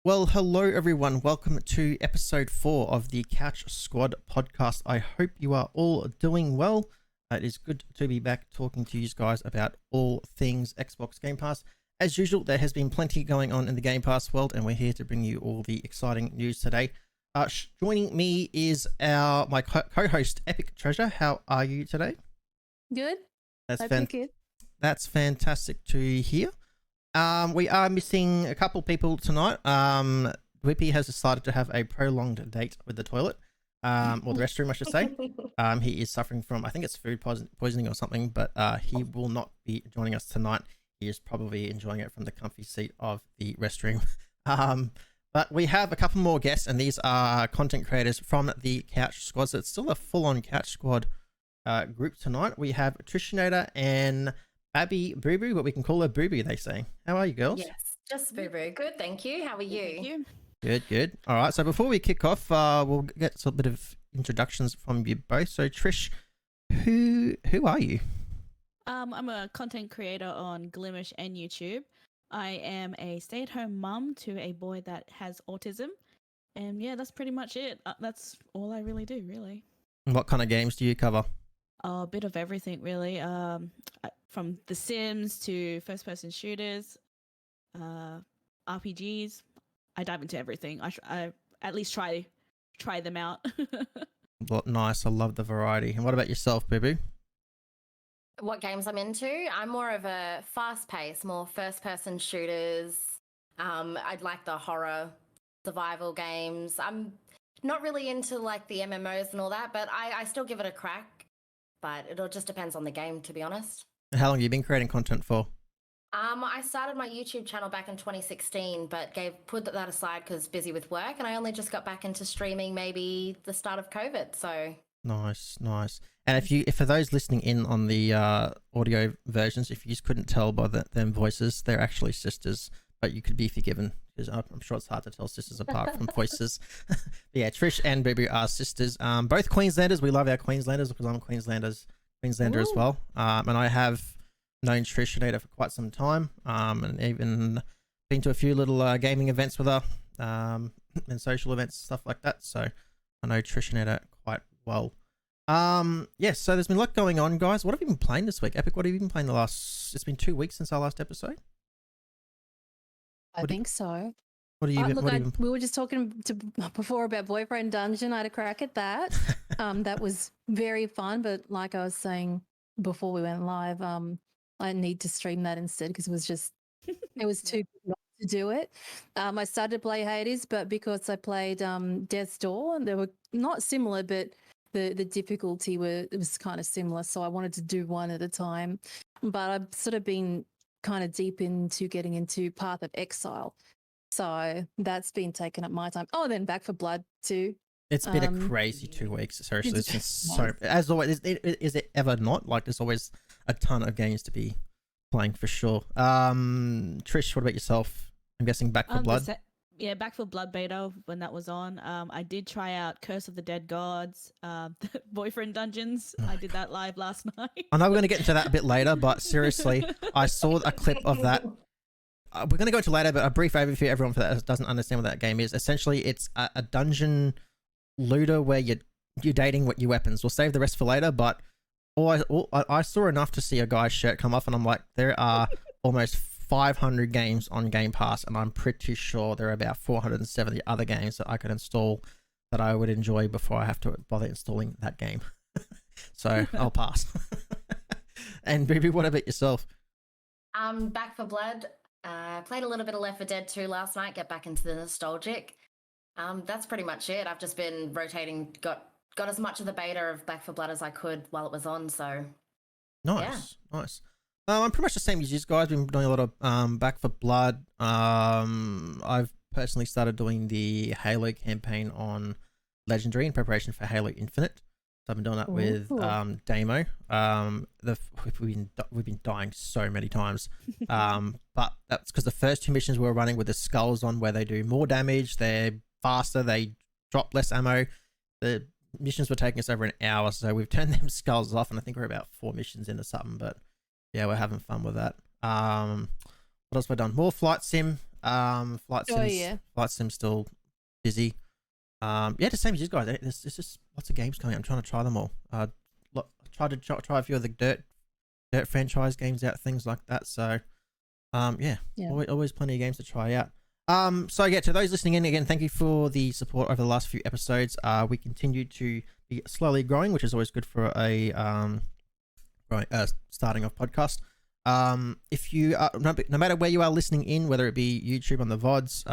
Well, hello everyone. Welcome to episode 4 of the Couch Squad podcast. I hope you are all doing well. It is good to be back talking to you guys about all things Xbox Game Pass. As usual, there has been plenty going on in the Game Pass world, and we're here to bring you all the exciting news today. Joining me is my co-host, Epic Treasure. How are you today? Good. That's fantastic to hear. We are missing a couple people tonight. Whippy has decided to have a prolonged date with the toilet, or the restroom, I should say. He is suffering from, I think it's food poisoning or something, but he will not be joining us tonight. He is probably enjoying it from the comfy seat of the restroom. But we have a couple more guests, and these are content creators from the Couch Squad. So it's still a full-on Couch Squad group tonight. We have Trishinator and Abby Boo Boo, but we can call her Boo Boo, they say. How are you, girls? Yes, just Boo Boo. Good, thank you. How are you? Thank you. Good. All right, so before we kick off, we'll get a bit of introductions from you both. So Trish, who are you? I'm a content creator on Glimish and YouTube. I am a stay-at-home mum to a boy that has autism. And yeah, that's pretty much it. That's all I really do, really. What kind of games do you cover? A bit of everything, really. From The Sims to first-person shooters, RPGs. I dive into everything. I at least try them out. Well, nice. I love the variety. And what about yourself, Boo Boo? What games I'm into? I'm more of a fast-paced, more first-person shooters. I'd like the horror survival games. I'm not really into like the MMOs and all that, but I still give it a crack. But it all just depends on the game, to be honest. How long have you been creating content for? I started my YouTube channel back in 2016, but put that aside because busy with work, and I only just got back into streaming maybe the start of COVID. So nice. And if for those listening in on the audio versions, if you just couldn't tell by them voices, they're actually sisters, but you could be forgiven because I'm sure it's hard to tell sisters apart from voices. But yeah, Trish and Boo Boo are sisters. Both Queenslanders. We love our Queenslanders because I'm a Queenslander as well. And I have known Trishinator for quite some time, and even been to a few little gaming events with her, and social events, stuff like that. So I know Trishinator quite well. Yes, so there's been a lot going on, guys. What have you been playing this week? Epic, what have you been playing it's been 2 weeks since our last episode? I think so. What have you been? We were just talking before about Boyfriend Dungeon. I had a crack at that. That was very fun, but like I was saying before we went live, I need to stream that instead because it was too good not to do it. I started to play Hades, but because I played Death's Door, and they were not similar, but the difficulty was kind of similar, so I wanted to do one at a time. But I've sort of been kind of deep into getting into Path of Exile. So that's been taking up my time. Oh, then Back 4 Blood too. It's been a crazy 2 weeks. Seriously, it's been so. As always, is it ever not? Like, there's always a ton of games to be playing for sure. Trish, what about yourself? I'm guessing Back 4 Blood. Yeah, Back 4 Blood beta when that was on. I did try out Curse of the Dead Gods, Boyfriend Dungeons. I did that live last night. I know we're going to get into that a bit later, but seriously, I saw a clip of that. We're going to go into later, but a brief overview for everyone that doesn't understand what that game is. Essentially, it's a dungeon looter where you're dating with your weapons. We'll save the rest for later, but I saw enough to see a guy's shirt come off, and I'm like, there are almost 500 games on Game Pass, and I'm pretty sure there are about 470 other games that I could install that I would enjoy before I have to bother installing that game. So I'll pass. And Boo, what about yourself? Back 4 Blood. Played a little bit of Left 4 Dead 2 last night, get back into the nostalgic. That's pretty much it. I've just been rotating, got as much of the beta of Back 4 Blood as I could while it was on, so nice. I'm pretty much the same as you guys. Been doing a lot of Back 4 Blood. I've personally started doing the Halo campaign on Legendary in preparation for Halo Infinite. So I've been doing that with Damo. We've been dying so many times, but that's because the first 2 missions we were running with the skulls on, where they do more damage, they're faster, they drop less ammo. The missions were taking us over an hour, so we've turned them skulls off, and I think we're about 4 missions into something. But yeah, we're having fun with that. What else have I done? More flight sim. Flight sim's still busy. Yeah, the same as you guys. There's just lots of games coming out. I'm trying to try them all. Tried to try a few of the Dirt franchise games out, things like that. So, yeah. Always plenty of games to try out. So yeah, to those listening in again, thank you for the support over the last few episodes. We continue to be slowly growing, which is always good for a starting off podcast. If you no matter where you are listening in, whether it be YouTube on the VODs,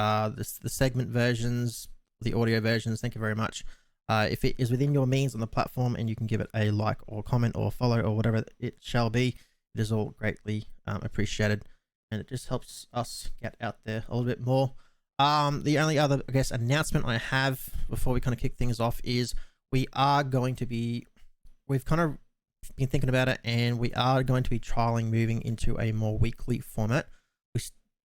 the segment versions, the audio versions, thank you very much. If it is within your means on the platform and you can give it a like or comment or follow or whatever it shall be, it is all greatly appreciated, and it just helps us get out there a little bit more. The only other, I guess, announcement I have before we kind of kick things off is we've kind of been thinking about it, and we are going to be trialing moving into a more weekly format. We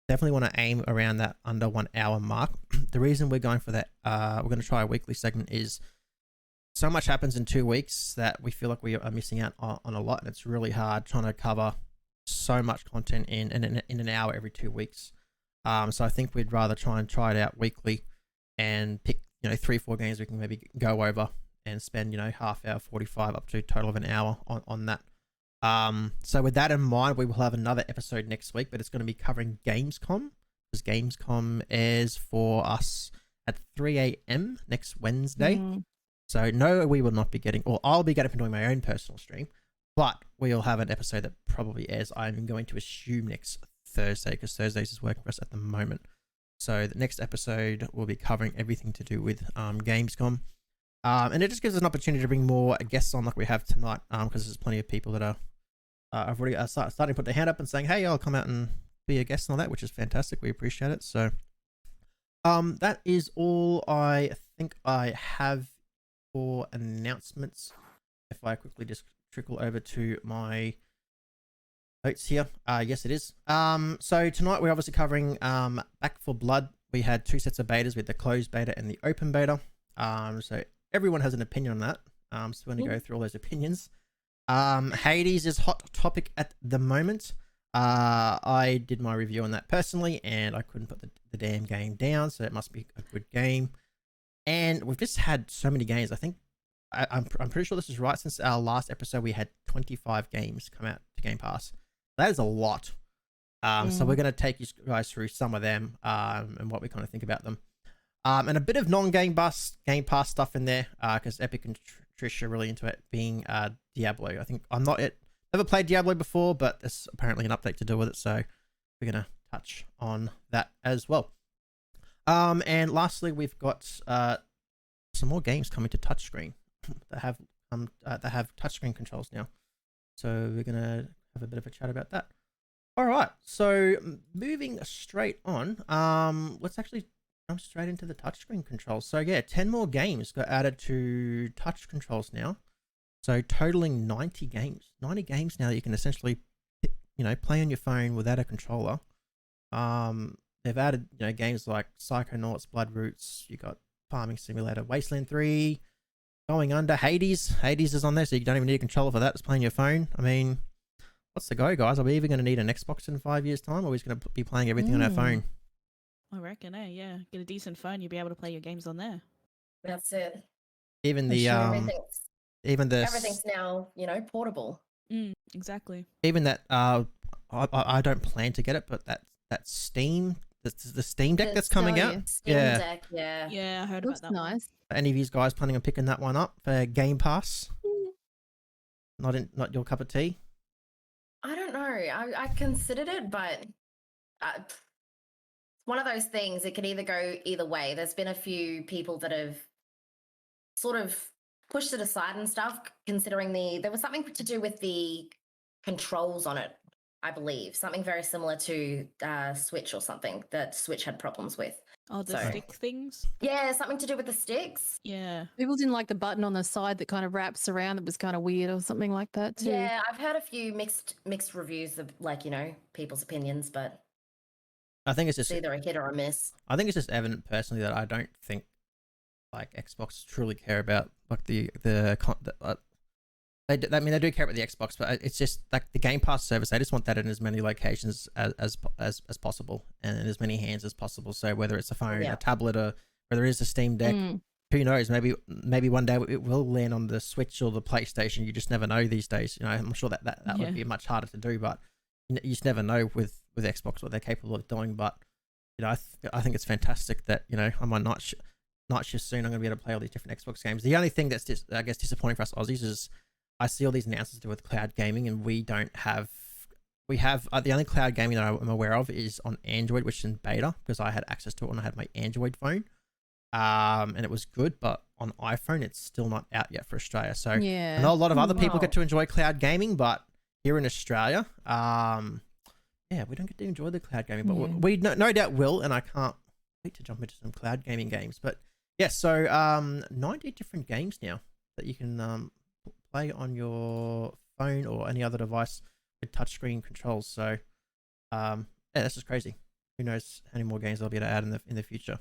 definitely want to aim around that under 1 hour mark. The reason we're going for that, we're going to try a weekly segment, is so much happens in 2 weeks that we feel like we are missing out on a lot, and it's really hard trying to cover so much content in an hour every 2 weeks. So I think we'd rather try it out weekly and pick 3-4 games we can maybe go over and spend half hour, 45 up to a total of an hour on that. So with that in mind, we will have another episode next week, but it's going to be covering Gamescom, because Gamescom airs for us at 3 a.m. next Wednesday. So no, we will not be getting, or I'll be getting up and doing my own personal stream, but we'll have an episode that probably airs, I'm going to assume, next Thursday, because Thursdays is working for us at the moment. So the next episode will be covering everything to do with Gamescom. And it just gives us an opportunity to bring more guests on like we have tonight, because there's plenty of people that are I've already starting to put their hand up and saying, hey, I'll come out and be a guest and all that, which is fantastic. We appreciate it. So that is all I think I have for announcements. If I quickly just trickle over to my notes here. Yes, it is. So tonight we're obviously covering Back4Blood. We had 2 sets of betas, with the closed beta and the open beta. So everyone has an opinion on that. So we're going to go through all those opinions. Hades is hot topic at the moment. I did my review on that personally, and I couldn't put the damn game down, so it must be a good game. And we've just had so many games. I think I'm pretty sure this is right. Since our last episode, we had 25 games come out to Game Pass. That is a lot. So we're going to take you guys through some of them, and what we kind of think about them. And a bit of non-Game Pass stuff in there, because Epic and Trish are really into it, being Diablo. I think I'm not never played Diablo before, but there's apparently an update to do with it, so we're going to touch on that as well. And lastly, we've got some more games coming to touchscreen that have touchscreen controls now. So we're going to have a bit of a chat about that. All right, so moving straight on, let's actually jump straight into the touchscreen controls. So yeah, 10 more games got added to touch controls now. So totaling 90 games. 90 games now that you can essentially, play on your phone without a controller. They've added, games like Psychonauts, Bloodroots. You got Farming Simulator, Wasteland 3, Going Under, Hades. Hades is on there, so you don't even need a controller for that. Just playing your phone. I mean, what's the go, guys? Are we even going to need an Xbox in 5 years' time, or are we just going to be playing everything on our phone? I reckon, yeah. Get a decent phone, you'll be able to play your games on there. That's it. Even the everything's now, portable. Exactly. Even that I don't plan to get it, but that Steam, the Steam Deck that's coming out. Steam Deck, yeah. Yeah, I heard Looks about that. nice. Any of you guys planning on picking that one up for Game Pass? Not your cup of tea? I don't know. I considered it, but it's one of those things. It could either go either way. There's been a few people that have sort of pushed it aside and stuff, considering there was something to do with the controls on it, I believe. Something very similar to Switch or something that Switch had problems with. Oh, the Sorry. stick things. Yeah, something to do with the sticks. Yeah. People didn't like the button on the side that kind of wraps around. That was kind of weird or something like that too. Yeah, I've heard a few mixed reviews of like, people's opinions, but I think it's just it's either a hit or a miss. I think it's just evident personally that I don't think like Xbox truly care about like they do care about the Xbox, but it's just like the Game Pass service. They just want that in as many locations as possible and in as many hands as possible. So whether it's a phone, a tablet, or whether it is a Steam Deck, who knows? Maybe one day it will land on the Switch or the PlayStation. You just never know these days. I'm sure that would be much harder to do, but you just never know with Xbox what they're capable of doing. But I think it's fantastic that on my night shift soon I'm going to be able to play all these different Xbox games. The only thing that's I guess disappointing for us Aussies is I see all these announcements to do with cloud gaming, and we don't have. We have the only cloud gaming that I'm aware of is on Android, which is in beta because I had access to it when I had my Android phone, and it was good. But on iPhone, it's still not out yet for Australia. So I know a lot of other people get to enjoy cloud gaming, but here in Australia, we don't get to enjoy the cloud gaming. But we no doubt will, and I can't wait to jump into some cloud gaming games. But yeah, so 90 different games now that you can play on your phone or any other device with touchscreen controls. So that's just crazy. Who knows how many more games they'll be able to add in the future.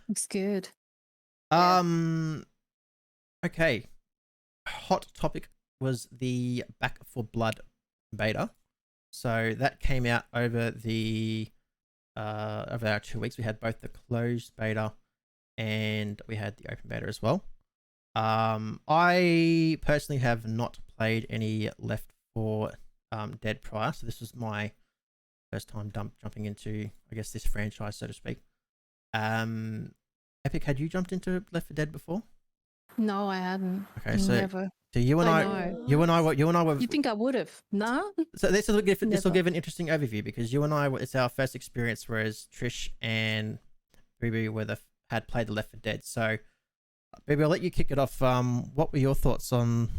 Looks good. Okay, hot topic was the Back4Blood beta. So that came out over our 2 weeks. We had both the closed beta and we had the open beta as well. I personally have not played any Left 4 Dead prior, so this was my first time jumping into, I guess, this franchise, so to speak. Epic, had you jumped into Left 4 Dead before? No, I hadn't. Okay, so never. So you and I were. You think I would have? No. So this will give an interesting overview because you and I, it's our first experience, whereas Trish and Ruby had played the Left 4 Dead. So, Ruby, I'll let you kick it off. What were your thoughts on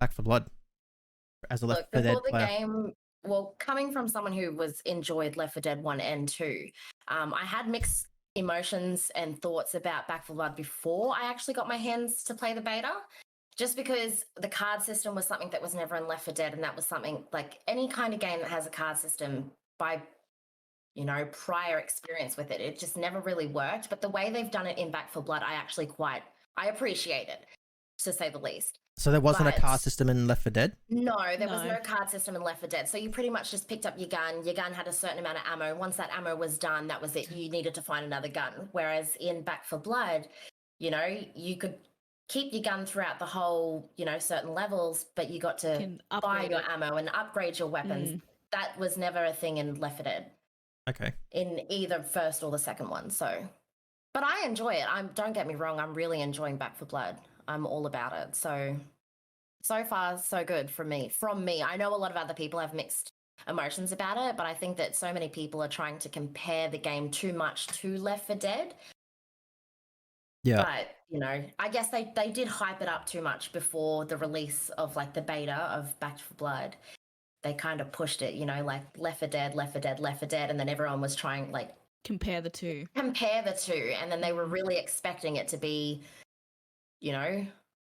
Back4Blood as a Left 4 Dead player? Game, well, coming from someone who enjoyed Left 4 Dead 1 and 2, I had mixed emotions and thoughts about Back4Blood before I actually got my hands to play the beta. Just because the card system was something that was never in Left 4 Dead, and that was something like any kind of game that has a card system, by prior experience with it, it just never really worked. But the way they've done it in Back4Blood, I appreciate it, to say the least. So there wasn't a card system in Left 4 Dead? No, there was no card system in Left 4 Dead. So you pretty much just picked up your gun. Your gun had a certain amount of ammo. Once that ammo was done, that was it. You needed to find another gun. Whereas in Back4Blood, you could keep your gun throughout the whole, certain levels, but you got to buy your ammo and upgrade your weapons. That was never a thing in Left 4 Dead. Okay. In either first or the second one. So, but I enjoy it. Don't get me wrong. I'm really enjoying Back4Blood. I'm all about it. So far, so good from me. I know a lot of other people have mixed emotions about it, but I think that so many people are trying to compare the game too much to Left 4 Dead. Yeah. But, I guess they did hype it up too much before the release of like the beta of Back4Blood. They kind of pushed it, like Left 4 Dead, Left 4 Dead, Left 4 Dead, and then everyone was trying like compare the two. And then they were really expecting it to be,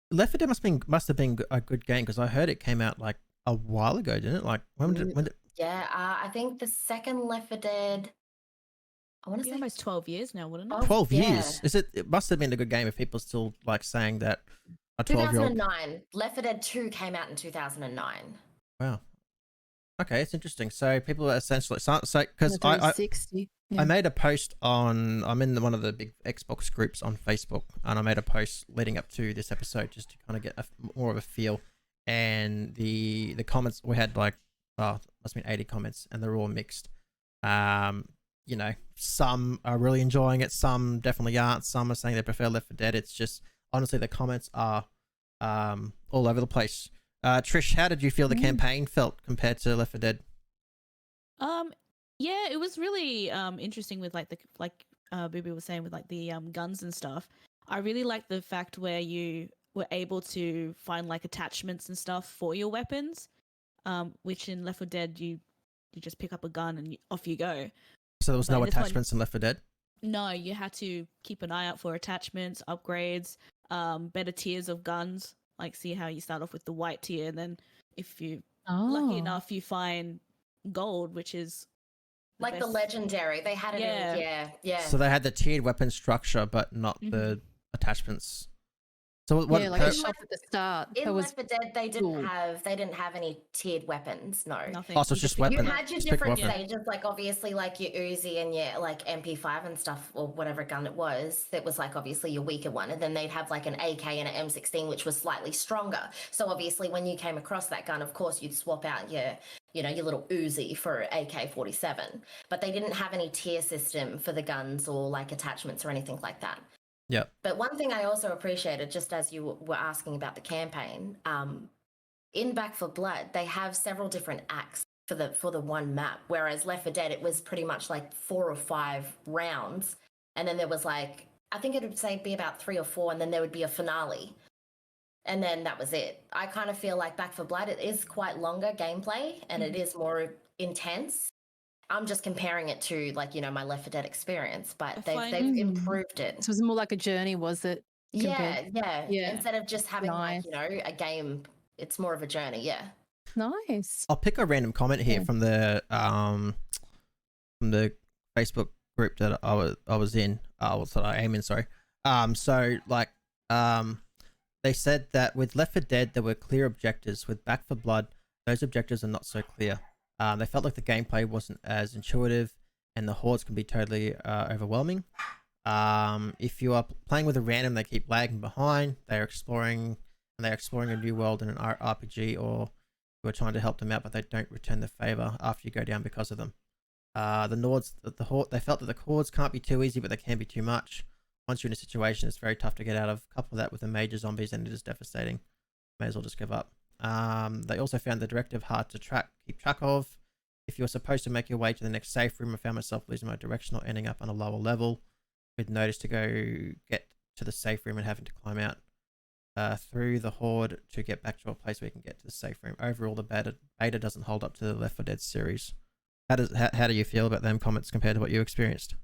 Left 4 Dead must have been a good game because I heard it came out like a while ago, didn't it? Like when did Yeah, I think the second Left 4 Dead, I want to say almost 12 years now, wouldn't it? 12 years. It must have been a good game if people still like saying that a 12-year-old. 2009. Left 4 Dead 2 came out in 2009. Wow. Okay, it's interesting. So people are essentially because I made a post on. I'm in one of the big Xbox groups on Facebook, and I made a post leading up to this episode just to kind of get more of a feel. And the comments, we had like must have been 80 comments, and they're all mixed. Some are really enjoying it, some definitely aren't. Some are saying they prefer Left 4 Dead. It's just honestly the comments are all over the place. Trish, how did you feel the campaign felt compared to Left 4 Dead? Yeah, it was really interesting with Booby was saying with like the guns and stuff. I really liked the fact where you were able to find like attachments and stuff for your weapons, which in Left 4 Dead you just pick up a gun and off you go. So there was no attachments in Left 4 Dead? No, you had to keep an eye out for attachments, upgrades, better tiers of guns. Like, see how you start off with the white tier, and then if you lucky Oh. enough, you find gold, which is Like the best. legendary. They had it Yeah. yeah. So they had the tiered weapon structure, but not the attachments. So what? Yeah, like a shop at the start. In That was Left 4 Dead, they cool. didn't have any tiered weapons. No. Nothing. Oh, so it's just pick weapon. You had your Just pick different weapon. stages, like obviously like your Uzi and your like MP5 and stuff, or whatever gun it was. That was like obviously your weaker one, and then they'd have like an AK and an M16, which was slightly stronger. So obviously, when you came across that gun, of course you'd swap out your little Uzi for AK-47. But they didn't have any tier system for the guns or like attachments or anything like that. Yep. But one thing I also appreciated, just as you were asking about the campaign, in Back4Blood, they have several different acts for the one map, whereas Left 4 Dead, it was pretty much like 4 or 5 rounds, and then there was like, I think it would be about 3 or 4, and then there would be a finale, and then that was it. I kind of feel like Back4Blood, it is quite longer gameplay, and it is more intense. I'm just comparing it to like my Left 4 Dead experience, but they've improved it. So it was more like a journey, was it? Yeah. Yeah. Instead of just having Nice. like a game, it's more of a journey. Yeah. Nice. I'll pick a random comment here Yeah. from the Facebook group that I was in. That I am in. Sorry. So like they said that with Left 4 Dead there were clear objectives. With Back4Blood, those objectives are not so clear. They felt like the gameplay wasn't as intuitive, and the hordes can be totally overwhelming. If you are playing with a random, they keep lagging behind. They're exploring a new world in an RPG, or you are trying to help them out, but they don't return the favor after you go down because of them. They felt that the hordes can't be too easy, but they can be too much. Once you're in a situation, it's very tough to get out of. Couple that with the major zombies, and it is devastating. May as well just give up. They also found the directive hard to keep track of. If you're supposed to make your way to the next safe room, I found myself losing my direction or ending up on a lower level, with notice to go get to the safe room and having to climb out through the horde to get back to a place where you can get to the safe room. Overall, the beta doesn't hold up to the Left 4 Dead series. How do you feel about them comments compared to what you experienced?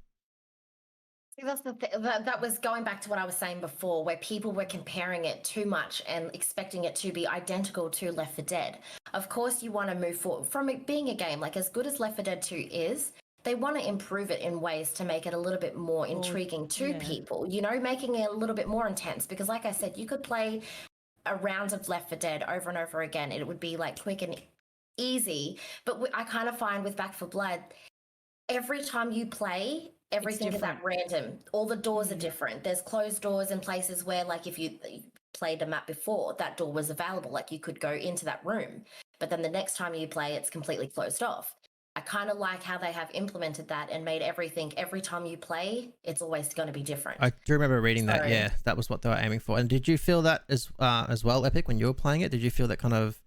See, that's the thing. That was going back to what I was saying before, where people were comparing it too much and expecting it to be identical to Left 4 Dead. Of course, you want to move forward from it being a game like as good as Left 4 Dead 2 is. They want to improve it in ways to make it a little bit more intriguing to people, making it a little bit more intense. Because like I said, you could play a round of Left 4 Dead over and over again. It would be like quick and easy. But I kind of find with Back4Blood, every time you play, everything is at random. All the doors are different. There's closed doors in places where, like, if you played a map before, that door was available. Like, you could go into that room. But then the next time you play, it's completely closed off. I kind of like how they have implemented that and made everything, every time you play, it's always going to be different. I do remember reading that. Yeah, that was what they were aiming for. And did you feel that as well, Epic, when you were playing it? Did you feel that kind of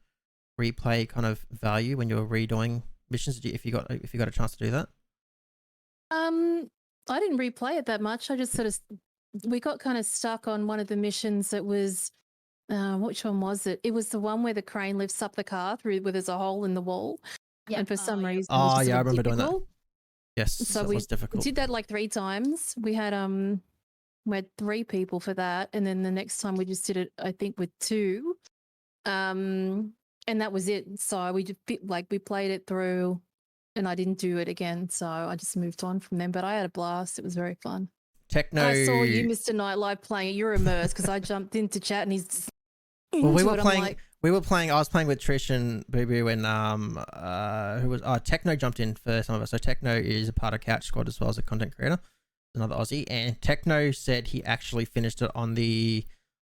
replay kind of value when you were redoing missions? If you got a chance to do that? I didn't replay it that much. I just we got kind of stuck on one of the missions that was, which one was it? It was the one where the crane lifts up the car where there's a hole in the wall. Yeah. And for some reason, it was I remember doing that. Yes, so that was difficult. We did that like 3 times. We had 3 people for that, and then the next time we just did it, I think, with 2, and that was it. So we just we played it through, and I didn't do it again. So I just moved on from them. But I had a blast. It was very fun. Techno. I saw you, Mr. Nightlife, playing it. You're immersed because I jumped into chat and he's. Well, we were playing. I was playing with Trish and Boo Boo, and who was Techno jumped in for some of us. So Techno is a part of Couch Squad as well as a content creator, another Aussie. And Techno said he actually finished it on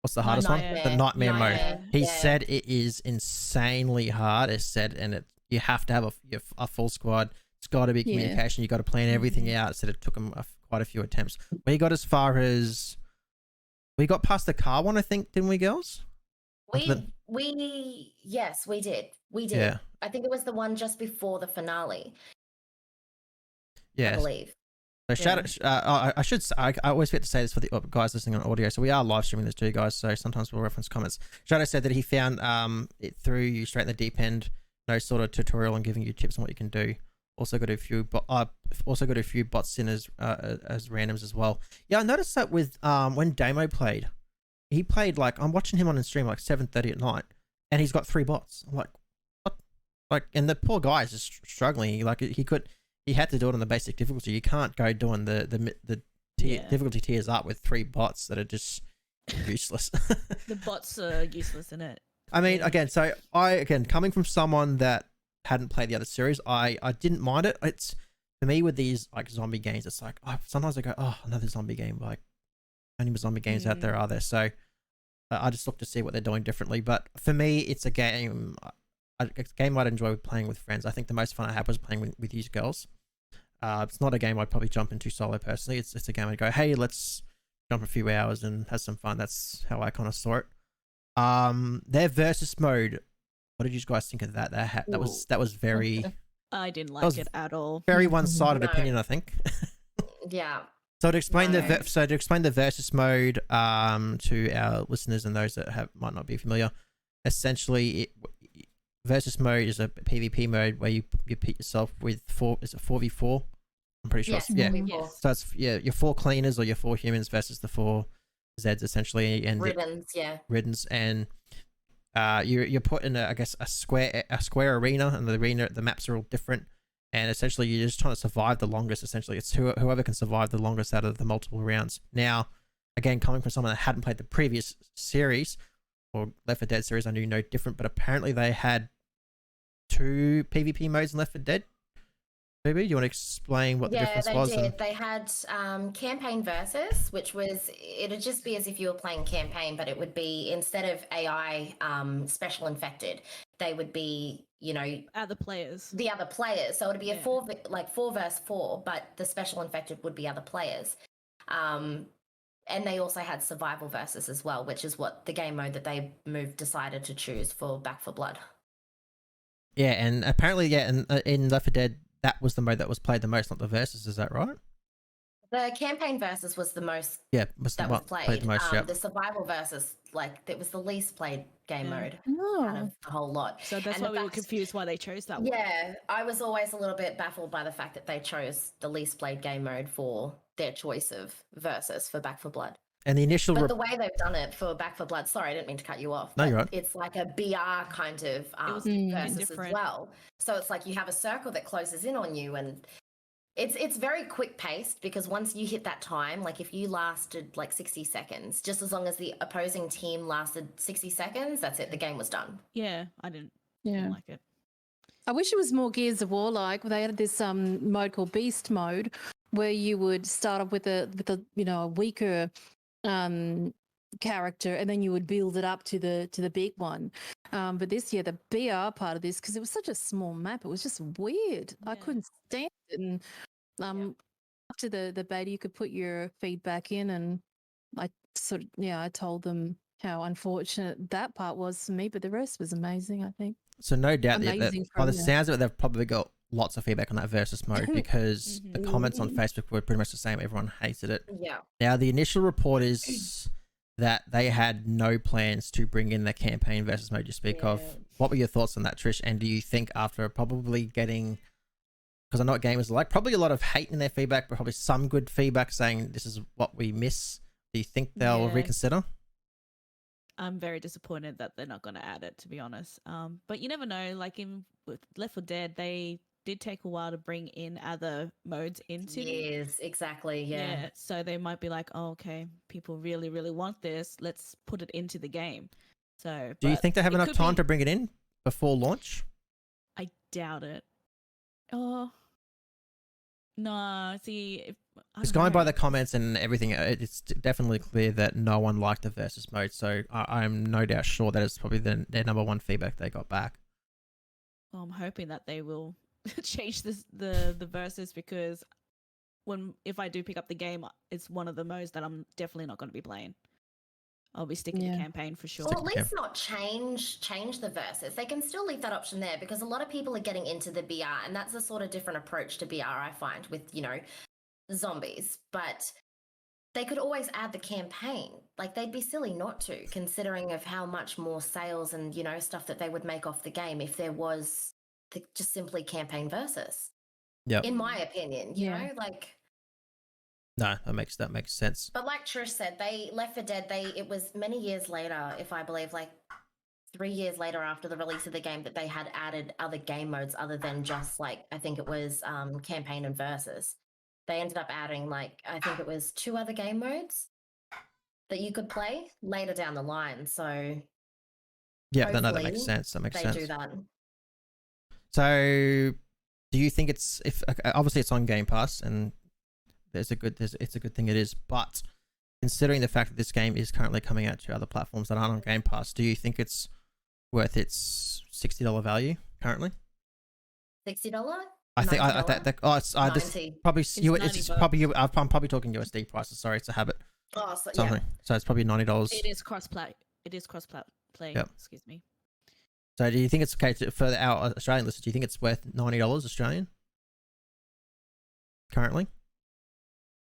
what's the hardest one? The Nightmare mode. He said it is insanely hard. It said, and you have to have a full squad. It's got to be communication. You got to plan everything out. It said it took him quite a few attempts. We got as far as we got past the car one, I think, didn't we, girls? Yes, we did. Yeah. I think it was the one just before the finale. Yes. I believe. So I always forget to say this for the guys listening on audio. So we are live streaming this too, guys. So sometimes we'll reference comments. Shadow said that he found it threw you straight in the deep end, no sort of tutorial and giving you tips on what you can do. Also got a few, also got a few bots in as randoms as well. Yeah, I noticed that with when Damo played, he played like I'm watching him on the stream like 7:30 at night, and he's got 3 bots. I'm like, what? Like, and the poor guy is just struggling. Like he had to do it on the basic difficulty. You can't go doing the difficulty tiers up with 3 bots that are just useless. The bots are useless, isn't it? I mean, again, so coming from someone that hadn't played the other series, I didn't mind it. It's for me with these like zombie games, it's like sometimes I go, oh, another zombie game. Like, how many zombie games out there are there? So I just look to see what they're doing differently. But for me, it's a game. It's a game I'd enjoy playing with friends. I think the most fun I had was playing with you girls. It's not a game I'd probably jump into solo personally. It's a game I'd go, hey, let's jump a few hours and have some fun. That's how I kind of saw it. Their versus mode. What did you guys think of that? That was very. I didn't like it at all. Very one-sided No. opinion, I think. Yeah. So to explain No. the versus mode to our listeners and those that might not be familiar, essentially versus mode is a PvP mode where you pit yourself with 4v4. I'm pretty sure. Yes, Yeah. yes. So it's your 4 cleaners or your 4 humans versus the 4 Zeds essentially, and riddens, and you're put in a square arena, and the maps are all different, and essentially you're just trying to survive the longest. Essentially, it's whoever can survive the longest out of the multiple rounds. Now, again, coming from someone that hadn't played the previous series or Left 4 Dead series, I knew no different, but apparently they had 2 PvP modes in Left 4 Dead. Maybe you want to explain what the difference was? Yeah, they did. They had campaign versus, which was, it'd just be as if you were playing campaign, but it would be, instead of AI special infected, they would be, Other players. the other players. So it'd be a 4 versus 4, but the special infected would be other players. And they also had survival versus as well, which is what the game mode that they decided to choose for Back4Blood. Yeah, and apparently, in Left 4 Dead, that was the mode that was played the most, not the versus. Is that right? The campaign versus was the most. Yeah, was played. The most. The survival versus, it was the least played game mode out of the whole lot. So that's why we were confused why they chose that one. Yeah, I was always a little bit baffled by the fact that they chose the least played game mode for their choice of versus for Back4Blood. And the initial. But the way they've done it for Back4Blood, sorry, I didn't mean to cut you off. No, you're right. It's like a BR kind of versus as well. So it's like you have a circle that closes in on you, and it's very quick paced, because once you hit that time, like if you lasted like 60 seconds, just as long as the opposing team lasted 60 seconds, that's it. The game was done. Yeah, I didn't like it. I wish it was more Gears of War like. They had this mode called Beast mode, where you would start off with a weaker character, and then you would build it up to the big one. But this year, the BR part of this, because it was such a small map, it was just weird. I couldn't stand it. And after the beta, you could put your feedback in, and I told them how unfortunate that part was for me, but the rest was amazing, I think. So no doubt that by the from sounds of it, they've probably got lots of feedback on that versus mode, because the comments on Facebook were pretty much the same. Everyone hated it. Yeah. Now the initial report is that they had no plans to bring in the campaign versus mode you speak of. What were your thoughts on that, Trish? And do you think after probably getting, because I know what gamers are like, probably a lot of hate in their feedback, but probably some good feedback saying this is what we miss, do you think they'll reconsider? I'm very disappointed that they're not going to add it, to be honest. But you never know. Like with Left 4 Dead, they did take a while to bring in other modes into. Yes, exactly. Yeah. So they might be like, oh, okay, people really, really want this. Let's put it into the game. So, do you think they have enough time to bring it in before launch? I doubt it. Oh, no. See, Just going by the comments and everything, it's definitely clear that no one liked the versus mode. So I'm no doubt sure that it's probably their number one feedback they got back. Well, I'm hoping that they will change the versus, because if I do pick up the game, it's one of the modes that I'm definitely not going to be playing. I'll be sticking to campaign for sure. Well, at least not change the versus. They can still leave that option there, because a lot of people are getting into the BR, and that's a sort of different approach to BR, I find, with, zombies. But they could always add the campaign. Like, they'd be silly not to, considering of how much more sales and, stuff that they would make off the game if there was just simply campaign versus. Yep. In my opinion, you know, like. No, that makes sense. But like Trish said, they Left 4 Dead. It was many years later, if I believe, like 3 years later after the release of the game, that they had added other game modes other than just like, I think it was campaign and versus. They ended up adding like, I think it was 2 other game modes that you could play later down the line. So yeah, no, that makes sense. That makes sense. They do that. So, do you think it's obviously it's on Game Pass and it's a good thing it is, but considering the fact that this game is currently coming out to other platforms that aren't on Game Pass, do you think it's worth its $60 value currently? $60? I think I'm probably talking USD prices. Sorry, it's a habit. Oh, so, something. yeah. So it's probably $90. It is cross-play. Play. Yep. Excuse me. So do you think it's okay for our Australian listeners? Do you think it's worth $90 Australian currently?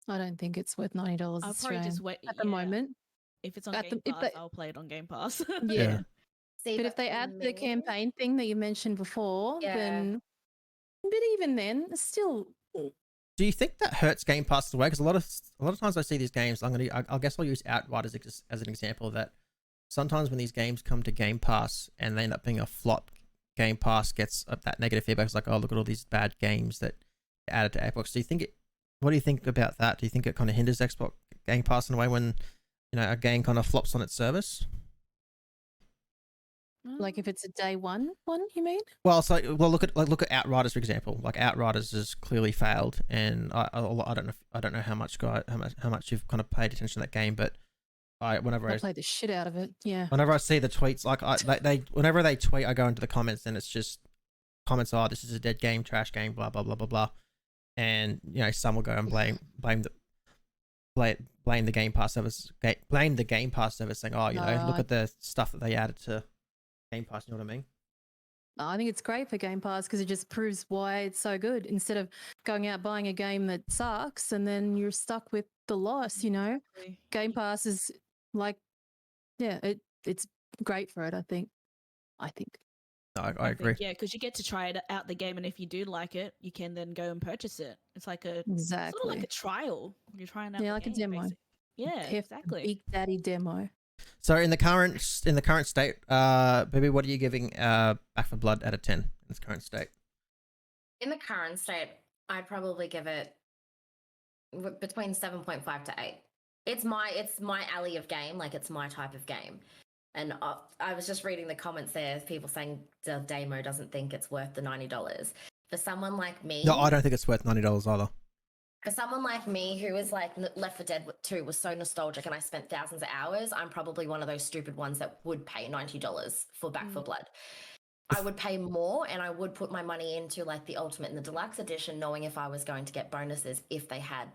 I don't think it's worth $90 I'll probably Australian just wait at the moment. If it's on Game Pass, I'll play it on Game Pass. Yeah. See, but if they add the campaign thing that you mentioned before, then. But even then, it's still. Do you think that hurts Game Pass away? Because a lot of times I see these games. I guess I'll use Outriders as an example of that. Sometimes when these games come to Game Pass and they end up being a flop, Game Pass gets that negative feedback. It's like, oh, look at all these bad games that are added to Xbox. Do you think what do you think about that? Do you think it kind of hinders Xbox Game Pass in a way when, you know, a game kind of flops on its service? Like if it's a day one, you mean? Well, so look at Outriders for example. Like Outriders has clearly failed, and I don't know how much you've kind of paid attention to that game, but I played the shit out of it. Yeah. Whenever I see the tweets, like whenever they tweet, I go into the comments and it's just comments. Oh, this is a dead game, trash game, blah blah blah blah blah, and you know some will go and blame the Game Pass service, saying, oh, you know, look at the stuff that they added to Game Pass. You know what I mean? I think it's great for Game Pass because it just proves why it's so good. Instead of going out buying a game that sucks and then you're stuck with the loss, you know. Game Pass is like, it's great for it. I think. No, I agree. Yeah, because you get to try it out the game, and if you do like it, you can then go and purchase it. It's like sort of like a trial. You're trying out. Yeah, like a demo. Basically. Yeah, exactly. Big Daddy demo. So in the current state, baby, what are you giving Back4Blood out of 10 in its current state? In the current state, I'd probably give it between 7.5 to 8. It's my alley of game, like it's my type of game. And I was just reading the comments there, people saying the demo doesn't think it's worth the $90. For someone like me, no, I don't think it's worth $90 either. For someone like me who is like Left 4 Dead 2 was so nostalgic and I spent thousands of hours, I'm probably one of those stupid ones that would pay $90 for Back4Blood. I would pay more and I would put my money into like the Ultimate and the Deluxe Edition, knowing if I was going to get bonuses if they had.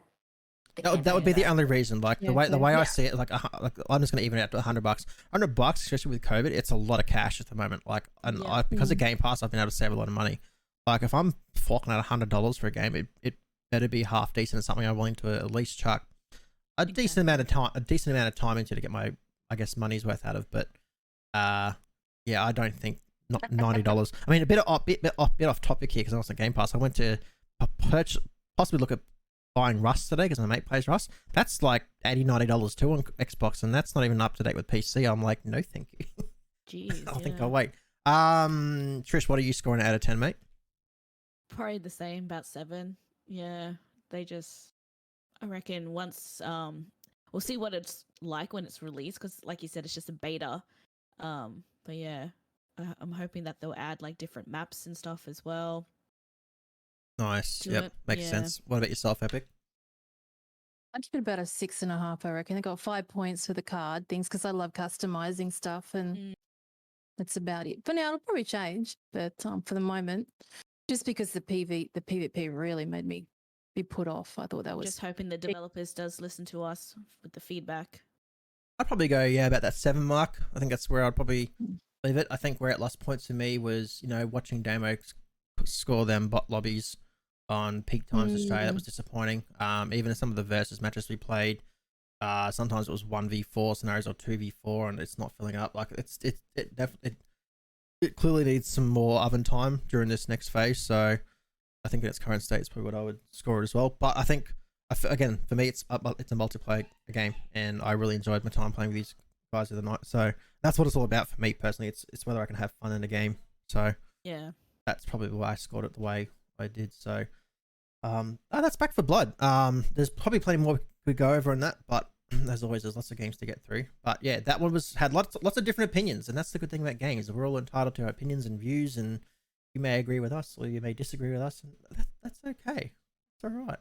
That would be the only reason. Like the way I see it, like I'm just going to even it out to $100. $100, especially with COVID, it's a lot of cash at the moment. Like, and because of Game Pass, I've been able to save a lot of money. Like if I'm forking out $100 for a game, it better be half decent and something I'm willing to at least chuck a decent amount of time into to get my, I guess, money's worth out of. But yeah, I don't think not $90. I mean, a bit off topic here because I was on Game Pass. I went to possibly look at buying Rust today because my mate plays Rust. That's like $80-$90 too on Xbox, and that's not even up to date with PC. I'm like, no, thank you. Jeez, I think I'll wait. Trish, what are you scoring out of 10, mate? Probably the same, about 7. Yeah, I reckon once we'll see what it's like when it's released because, like you said, it's just a beta. But yeah, I'm hoping that they'll add like different maps and stuff as well. Nice. Yep, makes sense. What about yourself, Epic? I'd give it about a 6.5. I reckon. I got 5 points for the card things because I love customizing stuff, and that's about it. For now, it'll probably change, but for the moment, just because the PvP really made me be put off. I thought that was just hoping the developers does listen to us with the feedback. I'd probably go about that 7 mark. I think that's where I'd probably leave it. I think where it lost points for me was watching Damo score them bot lobbies on peak times Australia. That was disappointing. Even in some of the versus matches we played, sometimes it was 1v4 scenarios or 2v4 and it's not filling up. Like it clearly needs some more oven time during this next phase. So I think in its current state is probably what I would score it as well. But I think again for me it's a multiplayer game, and I really enjoyed my time playing with these guys the other night. So that's what it's all about for me personally. It's whether I can have fun in a game. So Yeah. that's probably why I scored it the way I did. So that's Back4Blood. There's probably plenty more we go over on that, but as always, there's lots of games to get through. But yeah, that one had lots of different opinions, and that's the good thing about games. We're all entitled to our opinions and views, and you may agree with us or you may disagree with us, and that's okay. It's all right.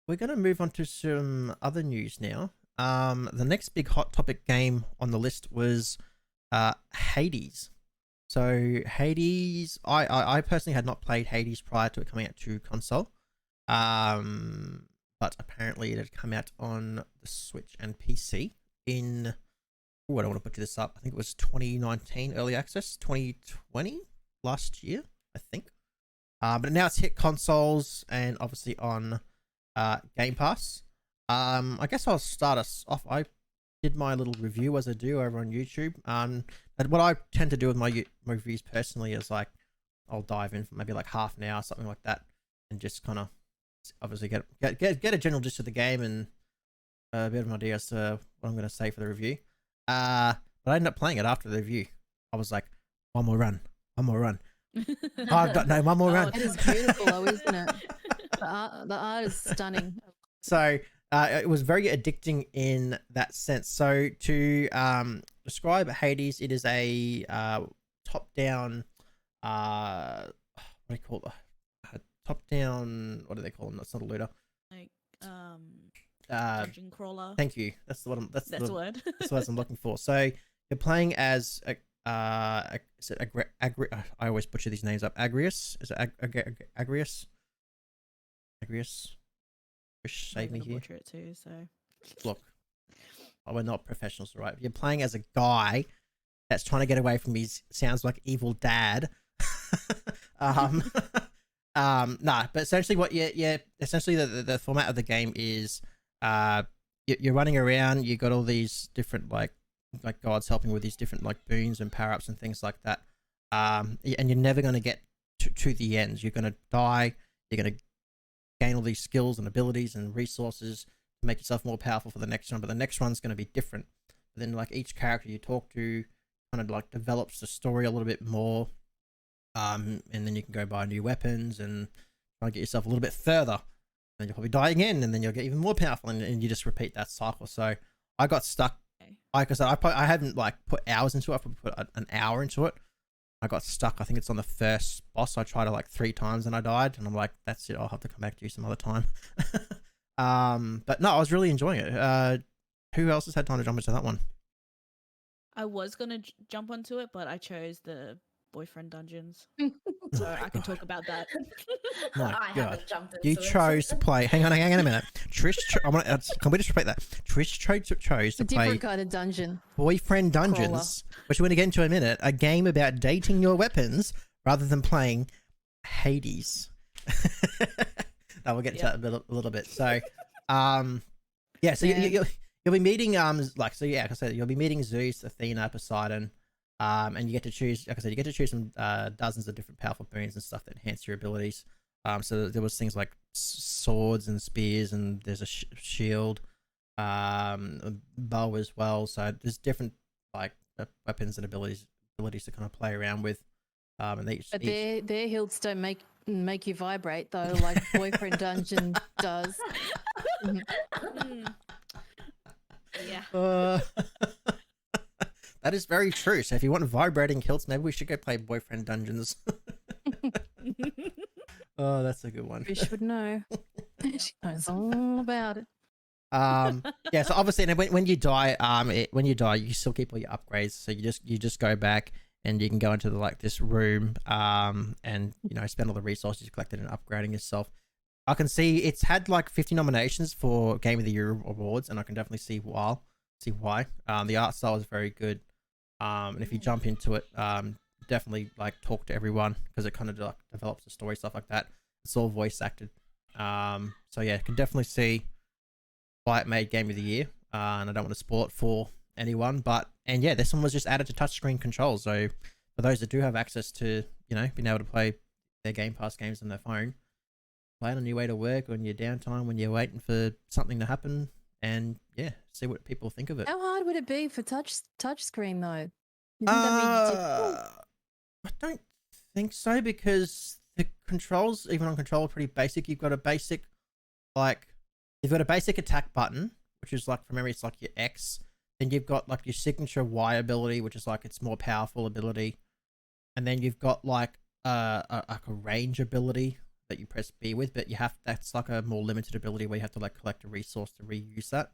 We're gonna move on to some other news now. The next big hot topic game on the list was Hades. So Hades, I personally had not played Hades prior to it coming out to console. But apparently it had come out on the Switch and PC in, I don't want to butcher this up, I think it was 2019 early access, 2020 last year, I think. But now it's hit consoles and obviously on Game Pass. I guess I'll start us off. I did my little review as I do over on YouTube. And what I tend to do with my reviews personally is like, I'll dive in for maybe like half an hour, something like that, and just kind of obviously get a general gist of the game and a bit of an idea as to what I'm going to say for the review. But I ended up playing it after the review. I was like, one more run. Oh, I've got one more run. It is beautiful, though, isn't it? The art is stunning. So it was very addicting in that sense. So to describe Hades, it is a top-down, what do you call it? Top-down, what do they call them? That's not a looter. Like dungeon crawler. Thank you. That's the one. That's the word. That's what I'm looking for. So you're playing as is it I always butcher these names up. Agrius? Is it Agrius? Agrius? Fish, save me here. Butcher it too. So look, we're not professionals, right? You're playing as a guy that's trying to get away from his sounds like evil dad. Nah, but essentially what essentially the format of the game is you're running around, you got all these different like gods helping with these different like boons and power-ups and things like that, and you're never going to get to the end. You're going to die, you're going to gain all these skills and abilities and resources to make yourself more powerful for the next one, but the next one's going to be different. But then like each character you talk to kind of like develops the story a little bit more. And then you can go buy new weapons and try to get yourself a little bit further. Then you'll probably die again, and then you'll get even more powerful, and you just repeat that cycle. So I got stuck. Like I said, I haven't like put hours into it. I probably put an hour into it. I got stuck. I think it's on the first boss. I tried it like 3 times and I died. And I'm like, that's it. I'll have to come back to you some other time. But no, I was really enjoying it. Who else has had time to jump into that one? I was gonna jump onto it, but I chose the boyfriend dungeons, so I can talk about that. My I God. haven't jumped into You it. chose to play. Hang on a minute. Trish, can we just repeat that? Trish chose A to play different kind of dungeon. Boyfriend Dungeons, which we're going to get into in a minute. A game about dating your weapons rather than playing Hades. No, we'll get into that a little bit. So, yeah. So you'll be meeting like I said, you'll be meeting Zeus, Athena, Poseidon. And you get to choose, like I said, you get to choose from dozens of different powerful boons and stuff that enhance your abilities. So there was things like swords and spears, and there's a shield, a bow as well. So there's different like weapons and abilities to kind of play around with. And But their hilts don't make you vibrate though, like Boyfriend Dungeon does. Yeah. That is very true. So if you want vibrating hilts, maybe we should go play Boyfriend Dungeons. Oh, that's a good one. Fish would know. She knows all about it. Yeah. So obviously, when you die, you still keep all your upgrades. So you just go back and you can go into this room, and spend all the resources you collected in upgrading yourself. I can see it's had like 50 nominations for Game of the Year awards, and I can definitely see why. The art style is very good. And if you jump into it, definitely like talk to everyone, because it kind of like develops the story, stuff like that. It's all voice acted. So yeah, can definitely see why it made Game of the Year. And I don't want to spoil it for anyone, and yeah, this one was just added to touchscreen controls. So for those that do have access to, being able to play their Game Pass games on their phone, play it on your way to work, on your downtime, when you're waiting for something to happen, and yeah, see what people think of it. How hard would it be for touchscreen though? You think that'd be difficult? I don't think so, because the controls, even on controller, are pretty basic. You've got a basic attack button, which is like, from memory, it's like your X. Then you've got like your signature Y ability, which is like its more powerful ability. And then you've got like a range ability that you press B with, but that's like a more limited ability where you have to like collect a resource to reuse that.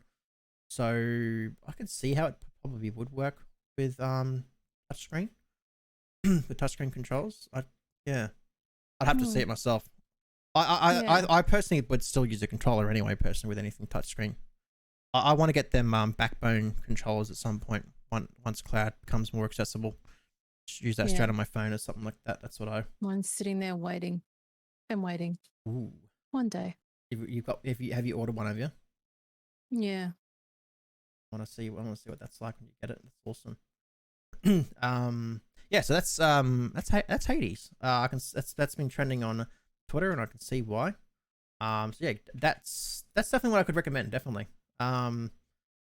So I can see how it probably would work with touchscreen. With touchscreen controls. I'd have to see it myself. I personally would still use a controller anyway, personally, with anything touchscreen. I want to get them backbone controllers at some point once cloud becomes more accessible. Just use that straight on my phone or something like that. That's what Mine's sitting there waiting and waiting. Ooh. One day. Have you ordered one of you? Yeah. I want to see what that's like when you get it. That's awesome. Yeah, so that's Hades. That's been trending on Twitter, and I can see why. So yeah, that's definitely what I could recommend. Definitely. If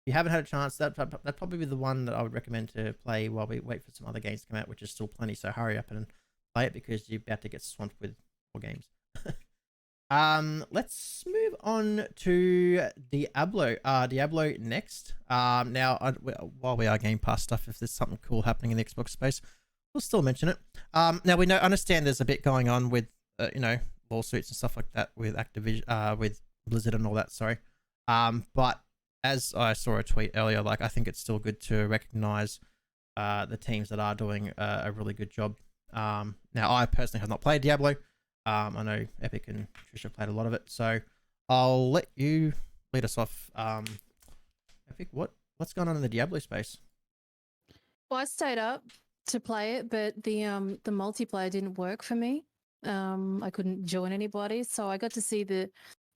you haven't had a chance, that'd probably be the one that I would recommend to play while we wait for some other games to come out, which is still plenty. So hurry up and play it, because you're about to get swamped with more games. Let's move on to Diablo. Diablo next. Now, while we are Game Pass stuff, if there's something cool happening in the Xbox space, we'll still mention it. Now we understand there's a bit going on with lawsuits and stuff like that with Activision, with Blizzard and all that. Sorry. But as I saw a tweet earlier, like, I think it's still good to recognize the teams that are doing a really good job. Now I personally have not played Diablo. I know Epic and Trisha played a lot of it, so I'll let you lead us off. Epic, what's going on in the Diablo space? Well, I stayed up to play it, but the multiplayer didn't work for me. I couldn't join anybody, so I got to see the